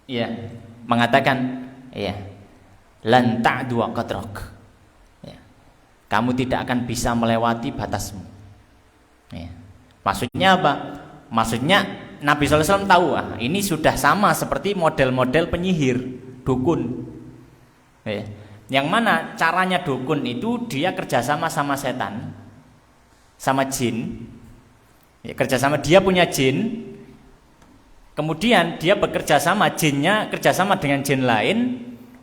ya mengatakan, ya, lan ta'du qadrak. Kamu tidak akan bisa melewati batasmu. Ya. Maksudnya apa? Maksudnya Nabi SAW tahu, ini sudah sama seperti model-model penyihir, dukun. Ya. Yang mana caranya dukun itu dia kerjasama sama setan, sama jin. Ya, kerjasama, dia punya jin, kemudian dia bekerja sama, jinnya kerjasama dengan jin lain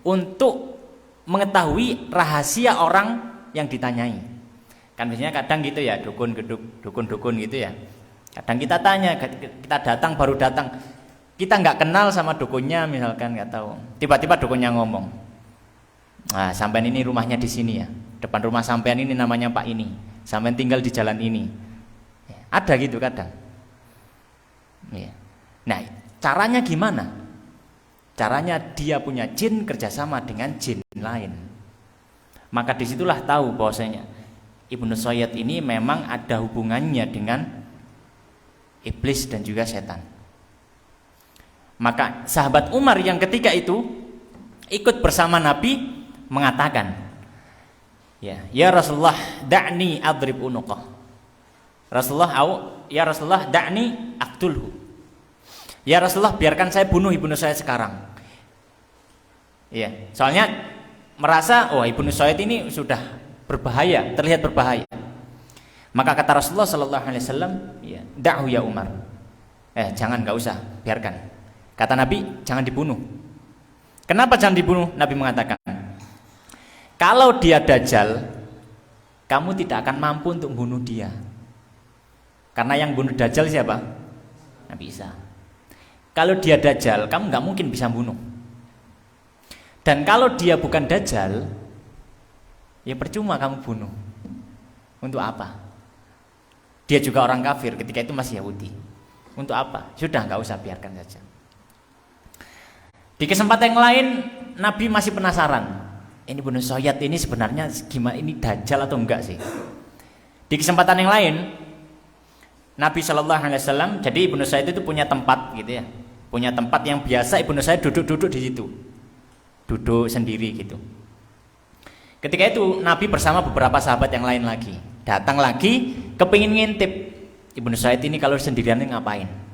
untuk mengetahui rahasia orang yang ditanyai. Kan biasanya kadang gitu ya, dukun gitu ya. Kadang kita tanya, kita datang, baru datang, kita nggak kenal sama dukunnya, misalkan nggak tahu. Tiba-tiba dukunnya ngomong, nah, sampean ini rumahnya di sini ya, depan rumah sampean ini namanya Pak ini, sampean tinggal di jalan ini. Ada gitu kadang. Nah, caranya gimana? Caranya dia punya jin kerjasama dengan jin lain. Maka disitulah tahu bahwasanya Ibnu Sayyid ini memang ada hubungannya dengan iblis dan juga setan. Maka sahabat Umar yang ketika itu ikut bersama Nabi mengatakan, ya Rasulullah, da'ni adrib unuqah. Ya Rasulullah, da'ni aqtulhu. Ya Rasulullah, biarkan saya bunuh ibnu saya sekarang. Ya, soalnya merasa ibnu Sayyid ini sudah berbahaya, terlihat berbahaya. Maka kata Rasulullah sallallahu alaihi wasallam, da'hu ya Umar. Jangan, enggak usah, biarkan. Kata Nabi, jangan dibunuh. Kenapa jangan dibunuh? Nabi mengatakan, kalau dia dajjal, kamu tidak akan mampu untuk membunuh dia. Karena yang bunuh dajjal siapa? Nabi Isa. Kalau dia dajjal, kamu nggak mungkin bisa bunuh. Dan kalau dia bukan dajjal, ya percuma kamu bunuh. Untuk apa? Dia juga orang kafir, ketika itu masih Yahudi. Untuk apa? Sudah, nggak usah, biarkan saja. Di kesempatan yang lain, Nabi masih penasaran. Ini Ibnu Sayyid ini sebenarnya gimana, ini dajjal atau enggak sih? Di kesempatan yang lain, Nabi Shallallahu Alaihi Wasallam, jadi Ibnu Sayyid itu punya tempat gitu ya, punya tempat yang biasa Ibnu Sayyid duduk-duduk di situ, duduk sendiri gitu. Ketika itu Nabi bersama beberapa sahabat yang lain lagi, datang lagi, kepingin ngintip Ibnu Sayyid ini kalau sendirian ini ngapain.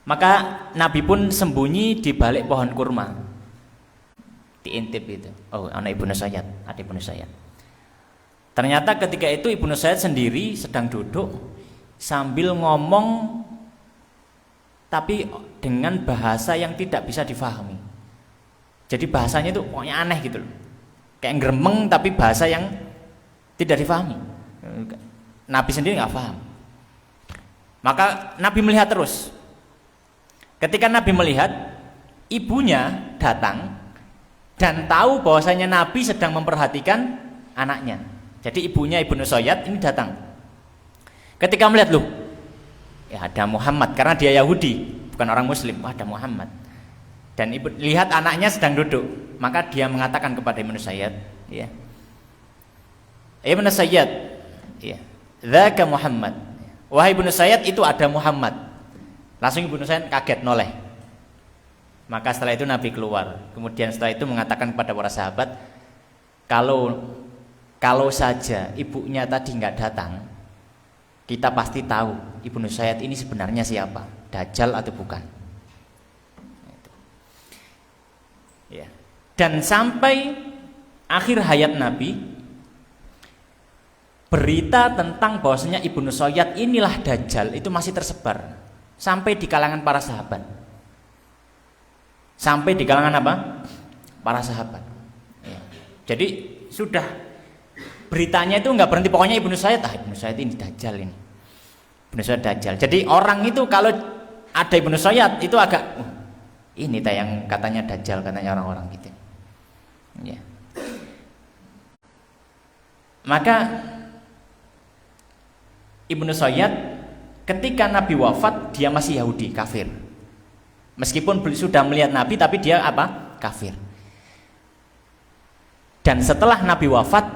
Maka Nabi pun sembunyi di balik pohon kurma, diintip itu. Anak Ibnu Sayyid, ada Ibnu Sayyid. Ternyata ketika itu Ibnu Sayyid sendiri sedang duduk sambil ngomong, tapi dengan bahasa yang tidak bisa difahami. Jadi bahasanya itu pokoknya aneh gitu loh, kayak gremeng tapi bahasa yang tidak difahami. Nabi sendiri nggak paham. Maka Nabi melihat terus. Ketika Nabi melihat, ibunya datang dan tahu bahwasanya Nabi sedang memperhatikan anaknya. Jadi ibunya Ibnu Sayyid ini datang. Ketika melihat, ada Muhammad, karena dia Yahudi, bukan orang Muslim. Ada Muhammad. Dan lihat anaknya sedang duduk, maka dia mengatakan kepada Ibnu Sayyid, Ibnu Sayyid, dzaka Muhammad. Wahai Ibnu Sayyid, itu ada Muhammad. Langsung Ibnu Sayyid kaget, noleh. Maka setelah itu Nabi keluar. Kemudian setelah itu mengatakan kepada para sahabat, kalau saja ibunya tadi nggak datang, kita pasti tahu Ibnu Sayyid ini sebenarnya siapa, dajjal atau bukan. Dan sampai akhir hayat Nabi, berita tentang bahwasanya Ibnu Sayyid inilah dajjal itu masih tersebar sampai di kalangan para sahabat. Sampai di kalangan apa? Para sahabat. Jadi sudah beritanya itu nggak berhenti, pokoknya Ibnu Sayyid, Ibnu Sayyid ini dajjal ini. Ibnu Sayyid dajjal. Jadi orang itu kalau ada Ibnu Sayyid itu agak ini yang katanya dajjal, katanya orang-orang gitu. Maka Ibnu Sayyid ketika Nabi wafat, dia masih Yahudi, kafir. Meskipun sudah melihat Nabi, tapi dia apa? Kafir. Dan setelah Nabi wafat,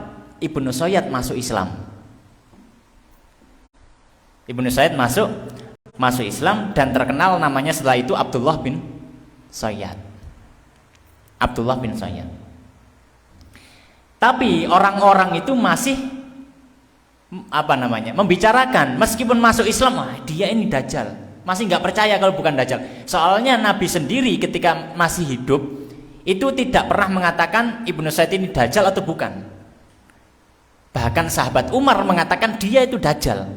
Ibnu Sayyid masuk Islam. Ibnu Sayyid masuk Islam dan terkenal namanya setelah itu Abdullah bin Sayyid. Abdullah bin Sayyid. Tapi orang-orang itu masih membicarakan, meskipun masuk Islam, dia ini dajjal, masih nggak percaya kalau bukan dajjal. Soalnya Nabi sendiri ketika masih hidup itu tidak pernah mengatakan Ibnu Sayyid ini dajjal atau bukan. Bahkan sahabat Umar mengatakan dia itu dajjal,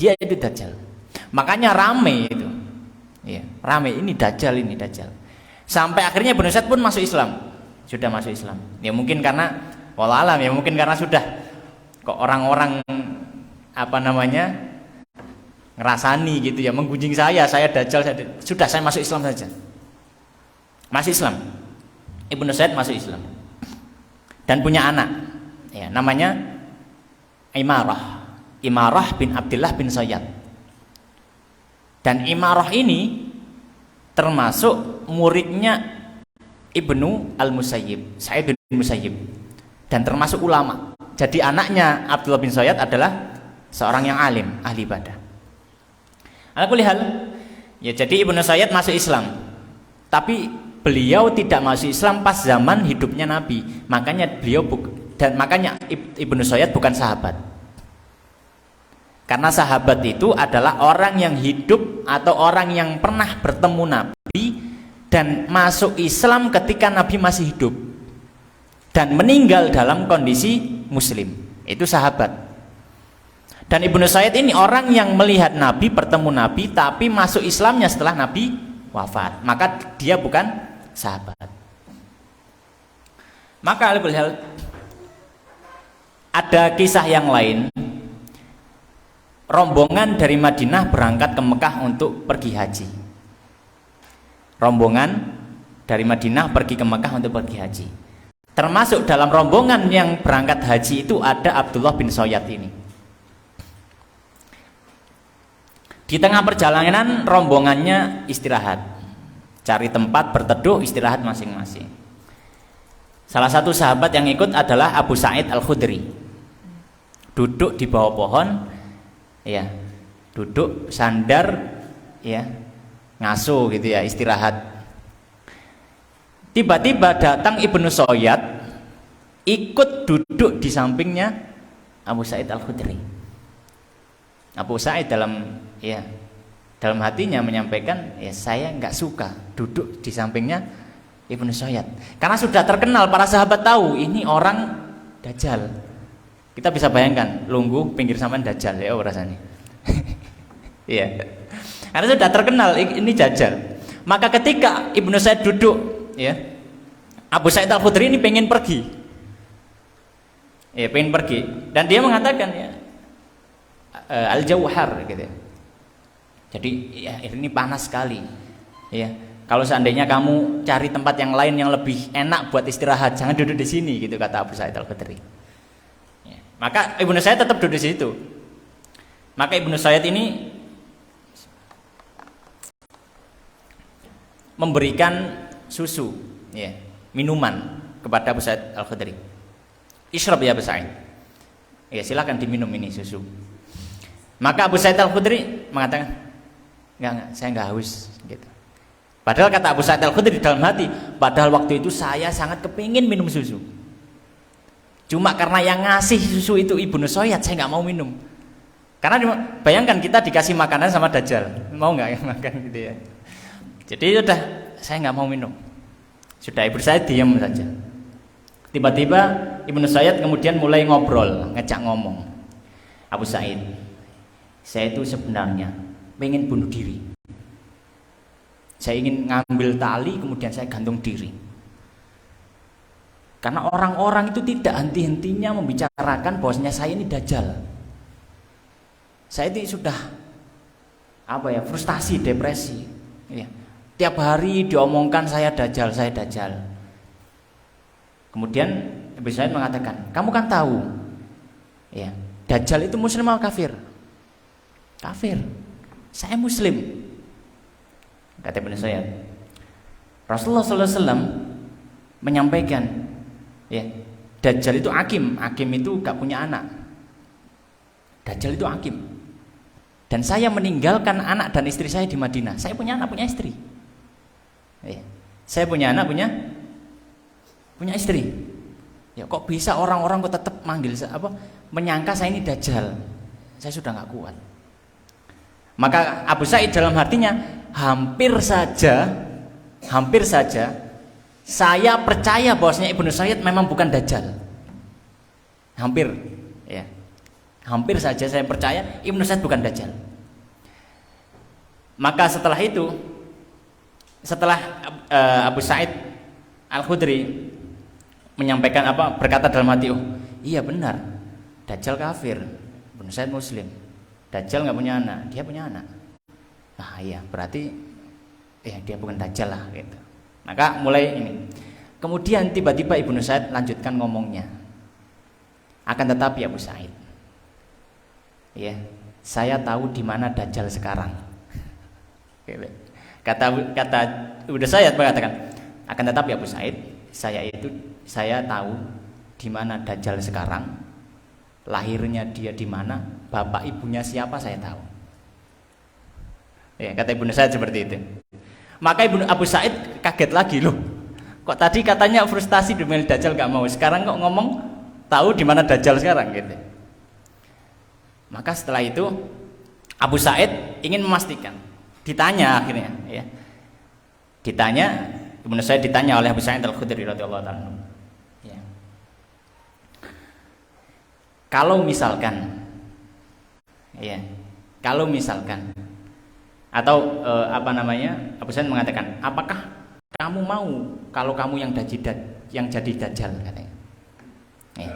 dia itu dajjal. Makanya rame itu, rame ini dajjal, ini dajjal. Sampai akhirnya Ibnu Sayyid pun masuk Islam, sudah masuk Islam. Ya mungkin karena wallah alam, ya mungkin karena sudah kok orang-orang ngerasani gitu ya, menggunjing saya dajjal, sudah saya masuk Islam saja. Masuk Islam. Ibnu Sayyid masuk Islam. Dan punya anak, namanya Imarah bin Abdullah bin Sayyid. Dan Imarah ini termasuk muridnya Ibnu Al-Musayyib, Sa'id bin Musayyib, dan termasuk ulama. Jadi anaknya Abdullah bin Sayyid adalah seorang yang alim, ahli ibadah. Ala kulli hal, Ya, jadi Ibnu Sayyad masuk Islam. Tapi beliau tidak masuk Islam pas zaman hidupnya Nabi. Makanya makanya Ibnu Sayyad bukan sahabat. Karena sahabat itu adalah orang yang hidup atau orang yang pernah bertemu Nabi dan masuk Islam ketika Nabi masih hidup dan meninggal dalam kondisi muslim. Itu sahabat. Dan Ibnu Sayyad ini orang yang melihat Nabi, bertemu Nabi, tapi masuk Islamnya setelah Nabi wafat. Maka dia bukan sahabat. Maka ada kisah yang lain. Rombongan dari Madinah berangkat ke Mekah untuk pergi haji. Rombongan dari Madinah pergi ke Mekah untuk pergi haji. Termasuk dalam rombongan yang berangkat haji itu ada Abdullah bin Sayyad ini. Di tengah perjalanan rombongannya istirahat, cari tempat berteduh, istirahat masing-masing. Salah satu sahabat yang ikut adalah Abu Sa'id Al-Khudri. Duduk di bawah pohon, ya, duduk sandar, ya, ngaso gitu ya, istirahat. Tiba-tiba datang Ibnu Sayyad, ikut duduk di sampingnya Abu Sa'id Al-Khudri. Abu Sa'id dalam hatinya menyampaikan, ya saya nggak suka duduk di sampingnya Ibnu Sayyad, karena sudah terkenal, para sahabat tahu ini orang dajjal. Kita bisa bayangkan lungguh pinggir sampean dajjal ya rasanya. Iya. Karena sudah terkenal ini dajjal. Maka ketika Ibnu Sayyad duduk, ya, Abu Sa'id Al-Khudri ini pengen pergi. Ya, pengen pergi dan dia mengatakan, ya, al-jauhar gitu. Jadi ya ini panas sekali. Ya, kalau seandainya kamu cari tempat yang lain yang lebih enak buat istirahat, jangan duduk di sini gitu, kata Abu Sa'id Al-Khudri. Ya, maka Ibnu Sayyad tetap duduk di situ. Maka Ibnu Sayyad ini memberikan susu, ya, minuman kepada Abu Sa'id Al-Khudri. Isyrab ya Abu Sa'id. Ya, silakan diminum ini susu. Maka Abu Sa'id Al-Khudri mengatakan, enggak, saya enggak haus gitu. Padahal kata Abu Sa'id Al-Khudri dalam hati, padahal waktu itu saya sangat kepingin minum susu. Cuma karena yang ngasih susu itu Ibnu Sayyad, saya enggak mau minum. Karena bayangkan kita dikasih makanan sama dajjal, mau enggak makan gitu ya. Jadi sudah, saya enggak mau minum. Sudah, Ibnu Sayyad diam saja. Tiba-tiba Ibnu Sayyad kemudian mulai ngobrol, ngejak ngomong. Abu Sa'id, saya itu sebenarnya pengen bunuh diri. Saya ingin ngambil tali kemudian saya gantung diri. Karena orang-orang itu tidak henti-hentinya membicarakan bahwasanya saya ini dajjal. Saya ini sudah frustasi, depresi. Ya. Tiap hari diomongkan saya dajjal, saya dajjal. Kemudian Abu Sa'id mengatakan, kamu kan tahu, ya, dajjal itu muslim atau kafir? Kafir. Saya muslim. Kata Ibnu Sayyad. Rasulullah SAW menyampaikan, ya, dajjal itu hakim. Hakim itu gak punya anak. Dajjal itu hakim. Dan saya meninggalkan anak dan istri saya di Madinah. Saya punya anak, punya istri. Ya. Saya punya anak, punya istri. Ya, kok bisa orang-orang kok tetap menyangka saya ini dajjal? Saya sudah gak kuat. Maka Abu Sa'id dalam hatinya, hampir saja saya percaya bahwasanya Ibnu Sayyad memang bukan dajjal. Hampir, ya. Hampir saja saya percaya Ibnu Sayyad bukan dajjal. Maka setelah itu, setelah Abu Sa'id Al-Khudri menyampaikan berkata dalam hati, oh iya benar, dajjal kafir, Ibnu Sayyad muslim. Dajjal nggak punya anak, dia punya anak. Nah iya, berarti dia bukan dajjal lah gitu. Maka mulai ini. Kemudian tiba-tiba Ibnu Sayyid lanjutkan ngomongnya. Akan tetapi Abu Sa'id, ya, saya tahu di mana dajjal sekarang. Kata Ibnu Sayyid mengatakan, akan tetapi Abu Sa'id, saya tahu di mana dajjal sekarang. Lahirnya dia di mana, bapak ibunya siapa saya tahu. Ya, kata Ibnu Sa'id seperti itu. Maka Abu Sa'id kaget lagi, loh. Kok tadi katanya frustasi dengan Dajjal gak mau, sekarang kok ngomong tahu di mana Dajjal sekarang gitu. Maka setelah itu Abu Sa'id ingin memastikan. Ditanya akhirnya, ya. Ibnu Sa'id ditanya oleh Abu Sa'id Al-Khudri radhiyallahu ta'ala. Ya. Kalau misalkan atau Abu Sa'id mengatakan, apakah kamu mau kalau kamu yang jadi Dajjal, katanya. Ya.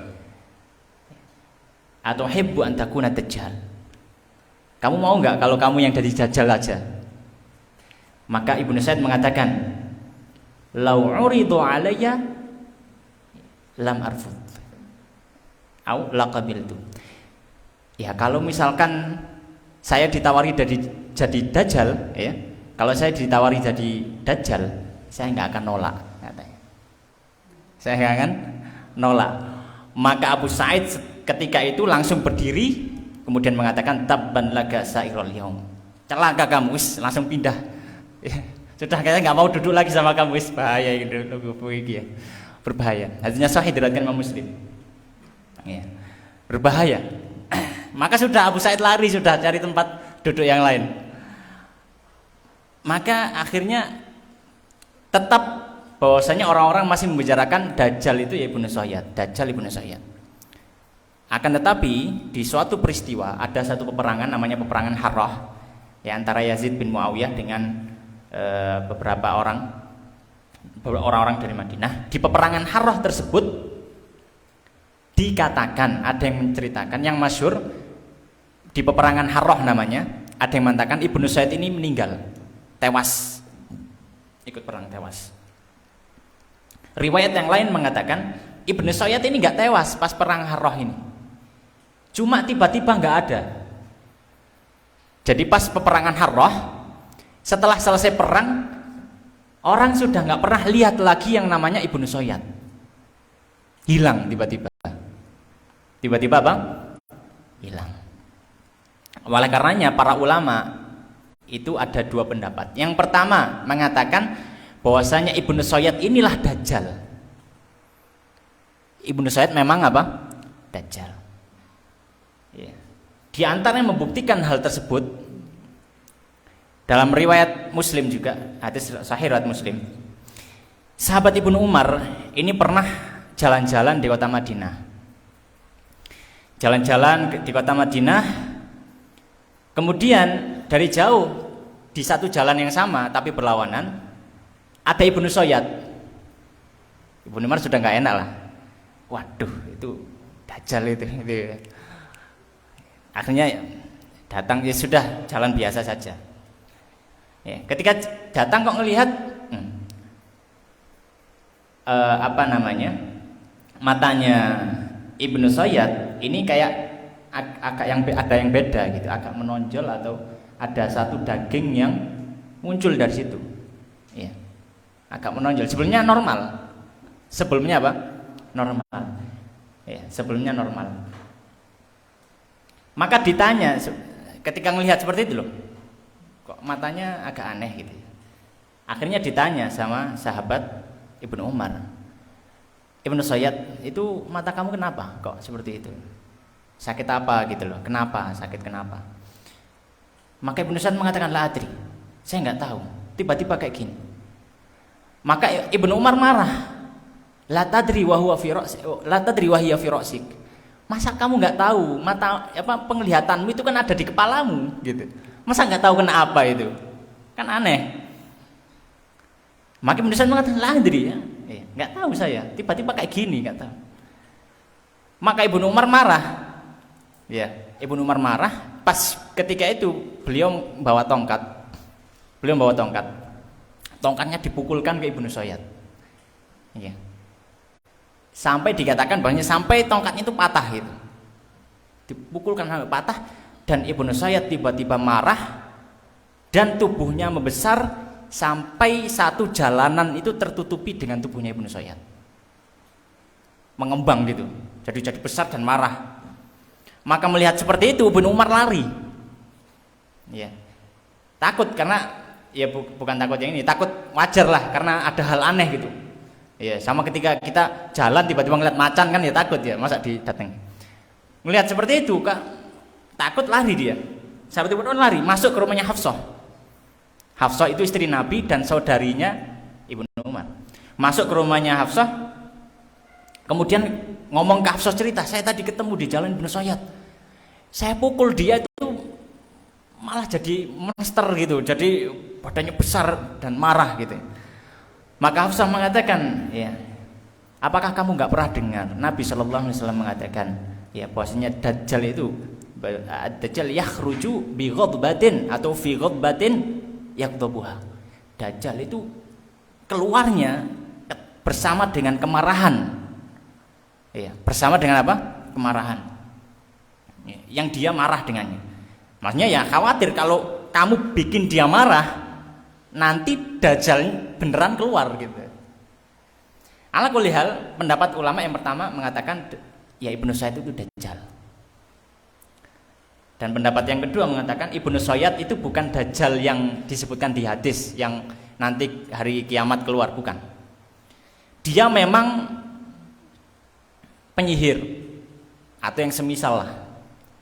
Atau hibbu an takuna Dajjal, kamu mau nggak kalau kamu yang jadi Dajjal aja? Maka Ibnu Sa'id mengatakan, lau uridu alayya lam arfud au laqabiltu. Ya, kalau misalkan saya ditawari jadi Dajjal, ya, kalau saya ditawari jadi Dajjal, saya nggak akan nolak, katanya. Saya nggak akan nolak. Maka Abu Sa'id ketika itu langsung berdiri, kemudian mengatakan, tabban laka sa'irul yaum, celaka kamu, langsung pindah. Sudah kayaknya nggak mau duduk lagi sama kamu, bahaya gitu, ya. Berbahaya. Hadisnya sahih diriwayatkan Imam Muslim. Ya. Berbahaya. Maka sudah Abu Sa'id lari, sudah cari tempat duduk yang lain. Maka akhirnya tetap bahwasanya orang-orang masih membicarakan Dajjal itu ya Ibnu Sayyad, Dajjal Ibnu Sayyad. Akan tetapi di suatu peristiwa ada satu peperangan namanya peperangan Harrah, ya, antara Yazid bin Muawiyah dengan beberapa orang dari Madinah. Di peperangan Harrah tersebut dikatakan, ada yang menceritakan, yang masyhur di peperangan Harrah namanya, ada yang mengatakan Ibnu Sayyid ini meninggal, tewas, ikut perang, tewas. Riwayat yang lain mengatakan Ibnu Sayyid ini nggak tewas pas perang Harrah ini, cuma tiba-tiba nggak ada. Jadi pas peperangan Harrah, setelah selesai perang, orang sudah nggak pernah lihat lagi yang namanya Ibnu Sayyid. Hilang tiba-tiba. Tiba-tiba apa? Hilang. Oleh karenanya para ulama itu ada dua pendapat. Yang pertama mengatakan bahwasanya Ibnu Sayyid inilah Dajjal. Ibnu Sayyid memang apa? Dajjal. Ya. Di antara yang membuktikan hal tersebut, dalam riwayat Muslim juga, hadis sahih riwayat Muslim, sahabat Ibnu Umar ini pernah jalan-jalan di kota Madinah. Jalan-jalan di kota Madinah, kemudian dari jauh di satu jalan yang sama tapi berlawanan ada Ibnu Sayyid. Ibnu Umar sudah nggak enak lah. Waduh, itu Dajjal itu. Akhirnya datang, ya sudah, jalan biasa saja. Ya, ketika datang kok ngelihat matanya Ibnu Sayyid ini kayak ada yang beda gitu, agak menonjol atau ada satu daging yang muncul dari situ. Ya, agak menonjol. Sebelumnya normal. Sebelumnya apa? Normal. Ya, sebelumnya normal. Maka ditanya ketika melihat seperti itu, loh, kok matanya agak aneh gitu. Akhirnya ditanya sama sahabat Ibnu Umar, Ibnu Sayyid, itu mata kamu kenapa kok seperti itu? Sakit apa gitu loh? Kenapa? Sakit kenapa? Maka Ibnu Sayyid mengatakan, la adri, saya nggak tahu. Tiba-tiba kayak gini. Maka Ibnu Umar marah, la tadri wa huwa fi ra'sik, la tadri wa hiya fi ra'sik. Masa kamu nggak tahu, mata penglihatanmu itu kan ada di kepalamu gitu. Masa nggak tahu kenapa itu? Kan aneh. Maka Ibnu Sayyid mengatakan, la adri, ya. Nggak tahu saya, tiba-tiba kayak gini, nggak tahu. Maka Ibnu Umar marah. Ya, Ibnu Umar marah pas ketika itu beliau bawa tongkat. Tongkatnya dipukulkan ke Ibnu Sayyid. Ya. Sampai dikatakan bahwa sampai tongkatnya itu patah gitu. Dipukulkan sampai patah, dan Ibnu Sayyid tiba-tiba marah dan tubuhnya membesar sampai satu jalanan itu tertutupi dengan tubuhnya Ibnu Sayyid. Mengembang gitu. Jadi besar dan marah. Maka melihat seperti itu Ibnu Umar lari. Ya. Takut karena ya bukan takut yang ini, takut wajar lah karena ada hal aneh gitu. Ya, sama ketika kita jalan tiba-tiba ngeliat macan kan ya takut ya, masa didateng. Ngelihat seperti itu, Kak, takut lari dia. Sahabat Ibnu Umar lari masuk ke rumahnya Hafsah. Hafsah itu istri Nabi dan saudarinya Ibnu Umar. Masuk ke rumahnya Hafsah, kemudian ngomong ke Hafsah, cerita, saya tadi ketemu di jalan Ibnu Sayyad. Saya pukul dia itu malah jadi monster gitu, jadi badannya besar dan marah gitu. Maka Hafsah mengatakan, ya, apakah kamu nggak pernah dengar Nabi Shallallahu Alaihi Wasallam mengatakan, ya, bahwasanya Dajjal itu, Dajjal yakhruju bi ghadbatin atau fi ghadbatin yakdhabuha. Dajjal itu keluarnya bersama dengan kemarahan, ya, bersama dengan apa? Kemarahan, ya, yang dia marah dengannya. Maksudnya ya khawatir kalau kamu bikin dia marah, nanti Dajjal beneran keluar gitu. Ala kulli hal, pendapat ulama yang pertama mengatakan ya Ibnu Sayyad itu Dajjal. Dan pendapat yang kedua mengatakan Ibnu Sayyad itu bukan Dajjal yang disebutkan di hadis yang nanti hari kiamat keluar, bukan. Dia memang penyihir atau yang semisal lah.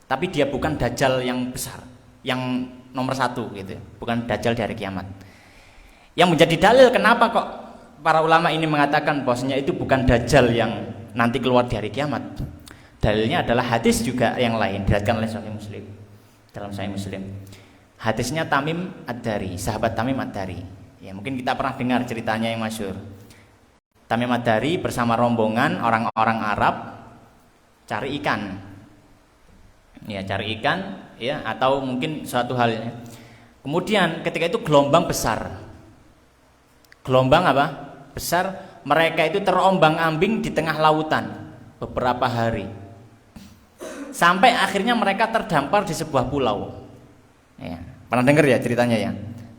Tapi dia bukan Dajjal yang besar, yang nomor satu gitu, bukan Dajjal dari kiamat. Yang menjadi dalil kenapa kok para ulama ini mengatakan bahwasanya itu bukan Dajjal yang nanti keluar di hari kiamat. Dalilnya adalah hadis juga yang lain diriwayatkan oleh Sahih Muslim. Dalam Sahih Muslim, hadisnya Tamim Ad-Dari, sahabat Tamim Ad-Dari. Ya, mungkin kita pernah dengar ceritanya yang masyhur. Tamim Ad-Dari bersama rombongan orang-orang Arab cari ikan. Ya, cari ikan, ya, atau mungkin suatu hal. Kemudian ketika itu gelombang besar. Gelombang apa? Besar. Mereka itu terombang-ambing di tengah lautan beberapa hari. Sampai akhirnya mereka terdampar di sebuah pulau. Ya, pernah dengar ya ceritanya ya?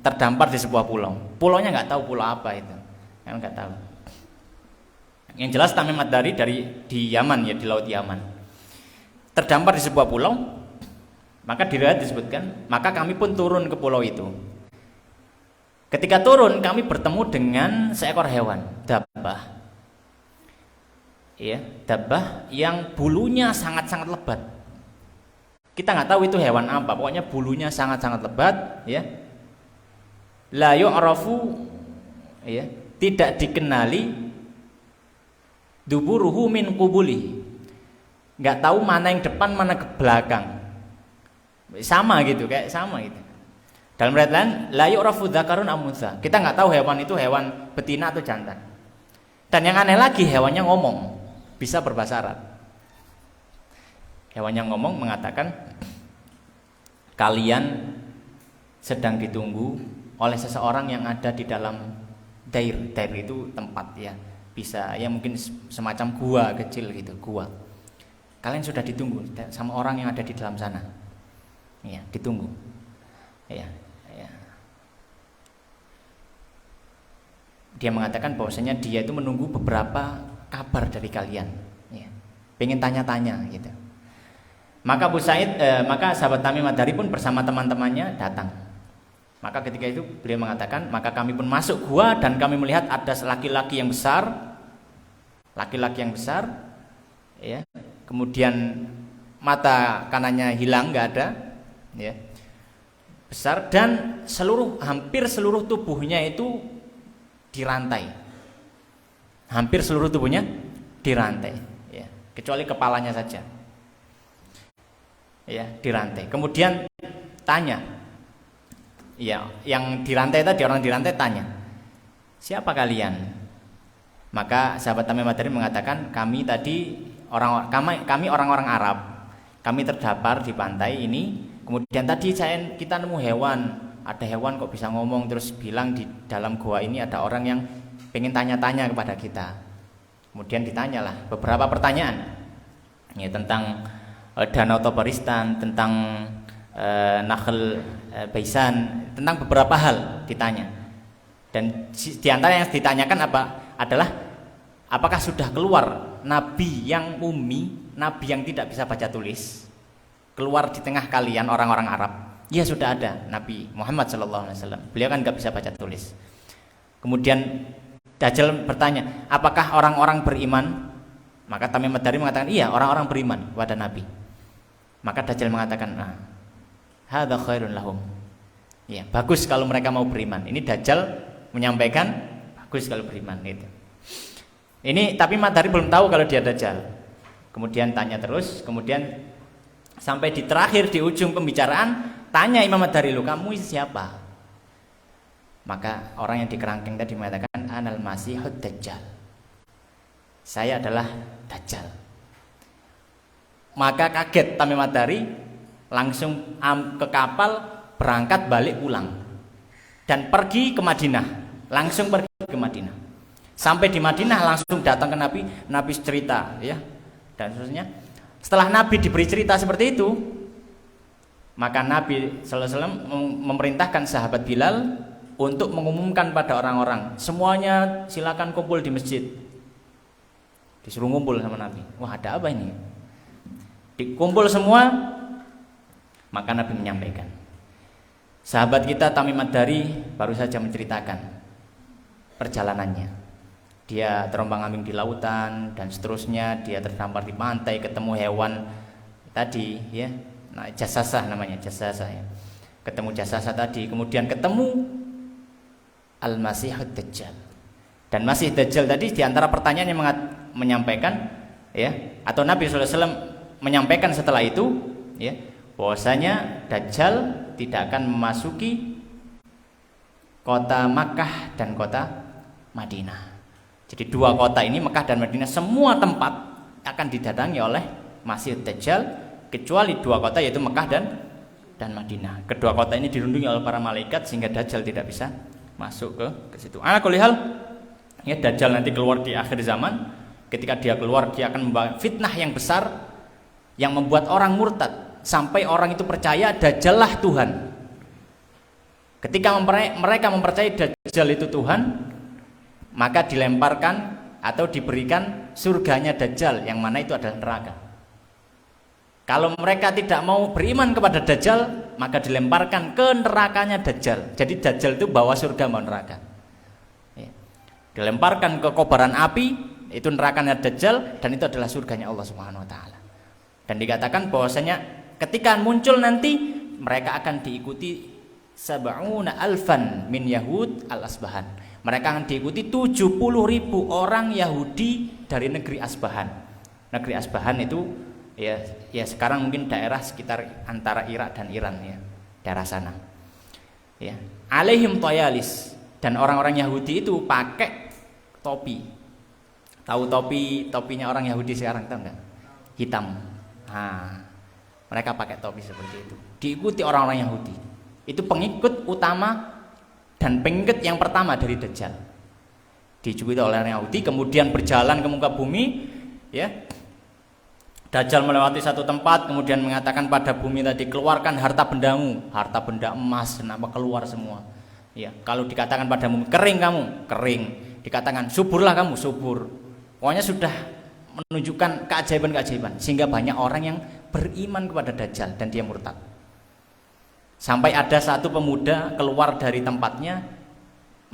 Terdampar di sebuah pulau. Pulaunya nggak tahu pulau apa itu, kan nggak tahu. Yang jelas Tamim Ad-Dari di Yaman ya, di laut Yaman. Terdampar di sebuah pulau. Maka diriwayat disebutkan, maka kami pun turun ke pulau itu. Ketika turun kami bertemu dengan seekor hewan, dabbah. Ya, dabbah yang bulunya sangat-sangat lebat. Kita nggak tahu itu hewan apa, pokoknya bulunya sangat-sangat lebat, ya. La yu'rafu, ya, tidak dikenali duburuhu min qubuli. Nggak tahu mana yang depan, mana ke belakang. Sama gitu, kayak sama gitu. Dalam riwayat lain, la yu'rafu dzakarun am untha. Kita nggak tahu hewan itu hewan betina atau jantan. Dan yang aneh lagi, hewannya ngomong, bisa berbahasa Arab. Hewan yang ngomong mengatakan, kalian sedang ditunggu oleh seseorang yang ada di dalam dair. Dair itu tempat ya, bisa ya mungkin semacam gua kecil gitu, gua. Kalian sudah ditunggu sama orang yang ada di dalam sana. Ya, ditunggu. Ya, ya. Dia mengatakan bahwasanya dia itu menunggu beberapa kabar dari kalian. Ya. Pengen tanya-tanya gitu. Maka Abu Said, maka sahabat Tamim Ad-Dari pun bersama teman-temannya datang. Maka ketika itu beliau mengatakan, maka kami pun masuk gua dan kami melihat ada laki-laki yang besar, ya. Kemudian mata kanannya hilang, nggak ada, ya. Besar dan hampir seluruh tubuhnya itu dirantai. Hampir seluruh tubuhnya dirantai, ya. Kecuali kepalanya saja. Ya, dirantai. Kemudian tanya, ya, yang dirantai tadi, orang dirantai tanya, siapa kalian? Maka sahabat Tamim Ad-Dari mengatakan, kami orang-orang Arab, kami terdampar di pantai ini. Kemudian tadi kita nemu hewan, ada hewan kok bisa ngomong, terus bilang di dalam gua ini ada orang yang pengen tanya-tanya kepada kita. Kemudian ditanyalah beberapa pertanyaan, ya, tentang Danau Tobaristan, tentang Nakhl Baisan, tentang beberapa hal ditanya. Dan di antara yang ditanyakan adalah apakah sudah keluar nabi yang ummi, nabi yang tidak bisa baca tulis, keluar di tengah kalian orang-orang Arab. Iya sudah ada Nabi Muhammad SAW. Beliau kan nggak bisa baca tulis. Kemudian Dajjal bertanya, apakah orang-orang beriman? Maka Tamim Ad-Dari mengatakan, iya orang-orang beriman kepada Nabi. Maka Dajjal mengatakan, hadza khairun lahum. Ya, bagus kalau mereka mau beriman. Ini Dajjal menyampaikan bagus kalau beriman gitu. Ini tapi Madari belum tahu kalau dia Dajjal. Kemudian tanya terus, kemudian sampai di terakhir di ujung pembicaraan tanya Imam Madari, lu kamu siapa? Maka orang yang di kerangkeng tadi mengatakan, anal masihud Dajjal. Saya adalah Dajjal. Maka kaget Tamim Ad-Dari, langsung ke kapal, berangkat balik pulang dan pergi ke Madinah. Langsung pergi ke Madinah. Sampai di Madinah langsung datang ke Nabi, Nabi cerita ya dan seterusnya. Setelah Nabi diberi cerita seperti itu, maka Nabi sallallahu alaihi wasallam memerintahkan sahabat Bilal untuk mengumumkan pada orang-orang, semuanya silakan kumpul di masjid. Disuruh ngumpul sama Nabi. Wah, ada apa ini? Dikumpul semua, maka Nabi menyampaikan. Sahabat kita Tamim Ad-Dari baru saja menceritakan perjalanannya. Dia terombang-ambing di lautan dan seterusnya, dia terdampar di pantai, ketemu hewan tadi ya. Nah, jasasah namanya, jasasah ya. Ketemu jasasah tadi, kemudian ketemu Al-Masihud Dajjal. Dan Masih Dajjal tadi diantara pertanyaan yang menyampaikan ya, atau Nabi SAW menyampaikan setelah itu ya, bahwasanya Dajjal tidak akan memasuki kota Makkah dan kota Madinah. Jadi dua kota ini, Makkah dan Madinah, semua tempat akan didatangi oleh Masih Dajjal kecuali dua kota yaitu Makkah dan Madinah. Kedua kota ini dirundungi oleh para malaikat sehingga Dajjal tidak bisa masuk ke situ. Ala kulli hal, ya Dajjal nanti keluar di akhir zaman. Ketika dia keluar, dia akan membawa fitnah yang besar yang membuat orang murtad sampai orang itu percaya Dajjal lah Tuhan. Ketika mereka mempercayai Dajjal itu Tuhan, maka dilemparkan atau diberikan surganya Dajjal yang mana itu adalah neraka. Kalau mereka tidak mau beriman kepada Dajjal, maka dilemparkan ke nerakanya Dajjal. Jadi Dajjal itu bawa surga bawa neraka ya. Dilemparkan ke kobaran api, itu nerakanya Dajjal, dan itu adalah surganya Allah Subhanahu wa taala. Dan dikatakan bahwasanya ketika muncul nanti mereka akan diikuti sab'una alfan min Yahud al-Asbahan. Mereka akan diikuti 70.000 orang Yahudi dari negeri Asbahan. Negeri Asbahan itu ya sekarang mungkin daerah sekitar antara Irak dan Iran ya, daerah sana. Ya, alaihim toyalis, dan orang-orang Yahudi itu pakai topi. Tahu topinya orang Yahudi sekarang, tahu nggak? Hitam. Nah, mereka pakai topi seperti itu. Diikuti orang-orang Yahudi. Itu pengikut utama dan pengikut yang pertama dari Dajjal. Diikuti oleh orang Yahudi, kemudian berjalan ke muka bumi ya. Dajjal melewati satu tempat, kemudian mengatakan pada bumi tadi, keluarkan harta bendamu, harta benda emas, kenapa keluar semua ya. Kalau dikatakan pada bumi, kering kamu, kering. Dikatakan suburlah kamu, subur. Pokoknya sudah menunjukkan keajaiban-keajaiban sehingga banyak orang yang beriman kepada Dajjal dan dia murtad. Sampai ada satu pemuda keluar dari tempatnya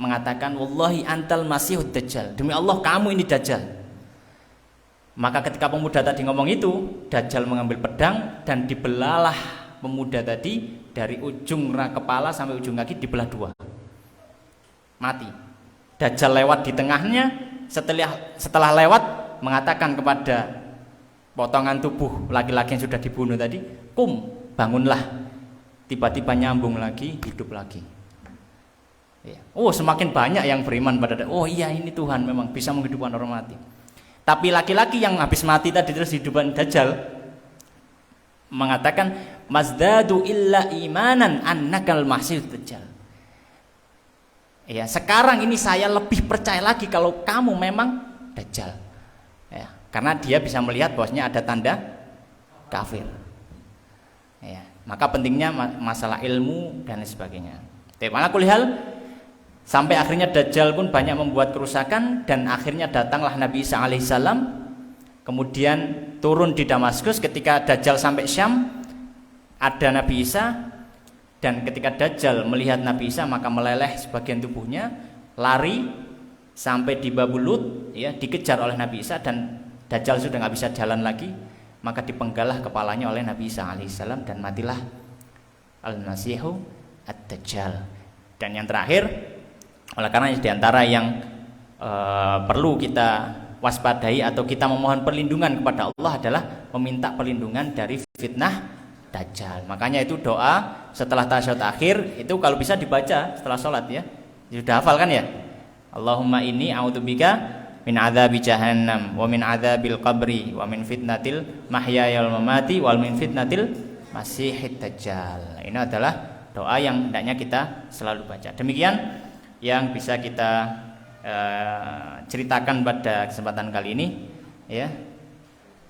mengatakan, wallahi antal masihud Dajjal, demi Allah kamu ini Dajjal. Maka ketika pemuda tadi ngomong itu, Dajjal mengambil pedang dan dibelalah pemuda tadi dari ujung kepala sampai ujung kaki, dibelah dua, mati. Dajjal lewat di tengahnya, setelah lewat mengatakan kepada potongan tubuh laki-laki yang sudah dibunuh tadi, kum, bangunlah. Tiba-tiba nyambung lagi, hidup lagi ya. Oh, semakin banyak yang beriman pada oh iya ini Tuhan memang bisa menghidupkan orang mati. Tapi laki-laki yang habis mati tadi terus hidupkan Dajjal mengatakan, mazdadu illa imanan annakal masihud Dajjal. Ya, sekarang ini saya lebih percaya lagi kalau kamu memang Dajjal ya, karena dia bisa melihat bahwasanya ada tanda kafir ya. Maka pentingnya masalah ilmu dan sebagainya. Ala kulli hal, sampai akhirnya Dajjal pun banyak membuat kerusakan dan akhirnya datanglah Nabi Isa alaihissalam. Kemudian turun di Damaskus. Ketika Dajjal sampai Syam, ada Nabi Isa Dan ketika Dajjal melihat Nabi Isa, maka meleleh sebagian tubuhnya, lari sampai di Babul Lut, ya, dikejar oleh Nabi Isa, dan Dajjal sudah nggak bisa jalan lagi, maka dipenggalah kepalanya oleh Nabi Isa alaihissalam dan matilah Al-Masihu Ad-Dajjal. Dan yang terakhir, oleh karena diantara yang perlu kita waspadai atau kita memohon perlindungan kepada Allah adalah meminta perlindungan dari fitnah Dajjal. Makanya itu doa setelah tasyahud akhir itu kalau bisa dibaca setelah sholat, ya. Sudah hafal kan ya? Allahumma inni a'udzubika min adzabi jahannam wa min adzabil qabri wa min fitnatil mahyaya wal mamati wal min fitnatil masihid dajjal. Ini adalah doa yang hendaknya kita selalu baca. Demikian yang bisa kita ceritakan pada kesempatan kali ini, ya.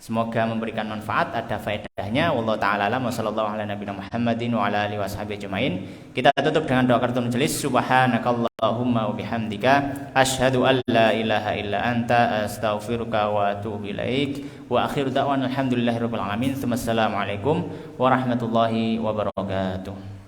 Semoga memberikan manfaat, ada faedahnya. Wallahu taala alam, wa sallallahu ala nabiyina Muhammadin wa ala alihi washabihi ajmain. Kita tutup dengan doa kafaaratul majelis. Subhanakallahumma wa bihamdika asyhadu an la ilaha illa anta astaghfiruka wa atubu ilaik. Wa akhiru da'wana alhamdulillahirabbil alamin. Assalamualaikum warahmatullahi wabarakatuh.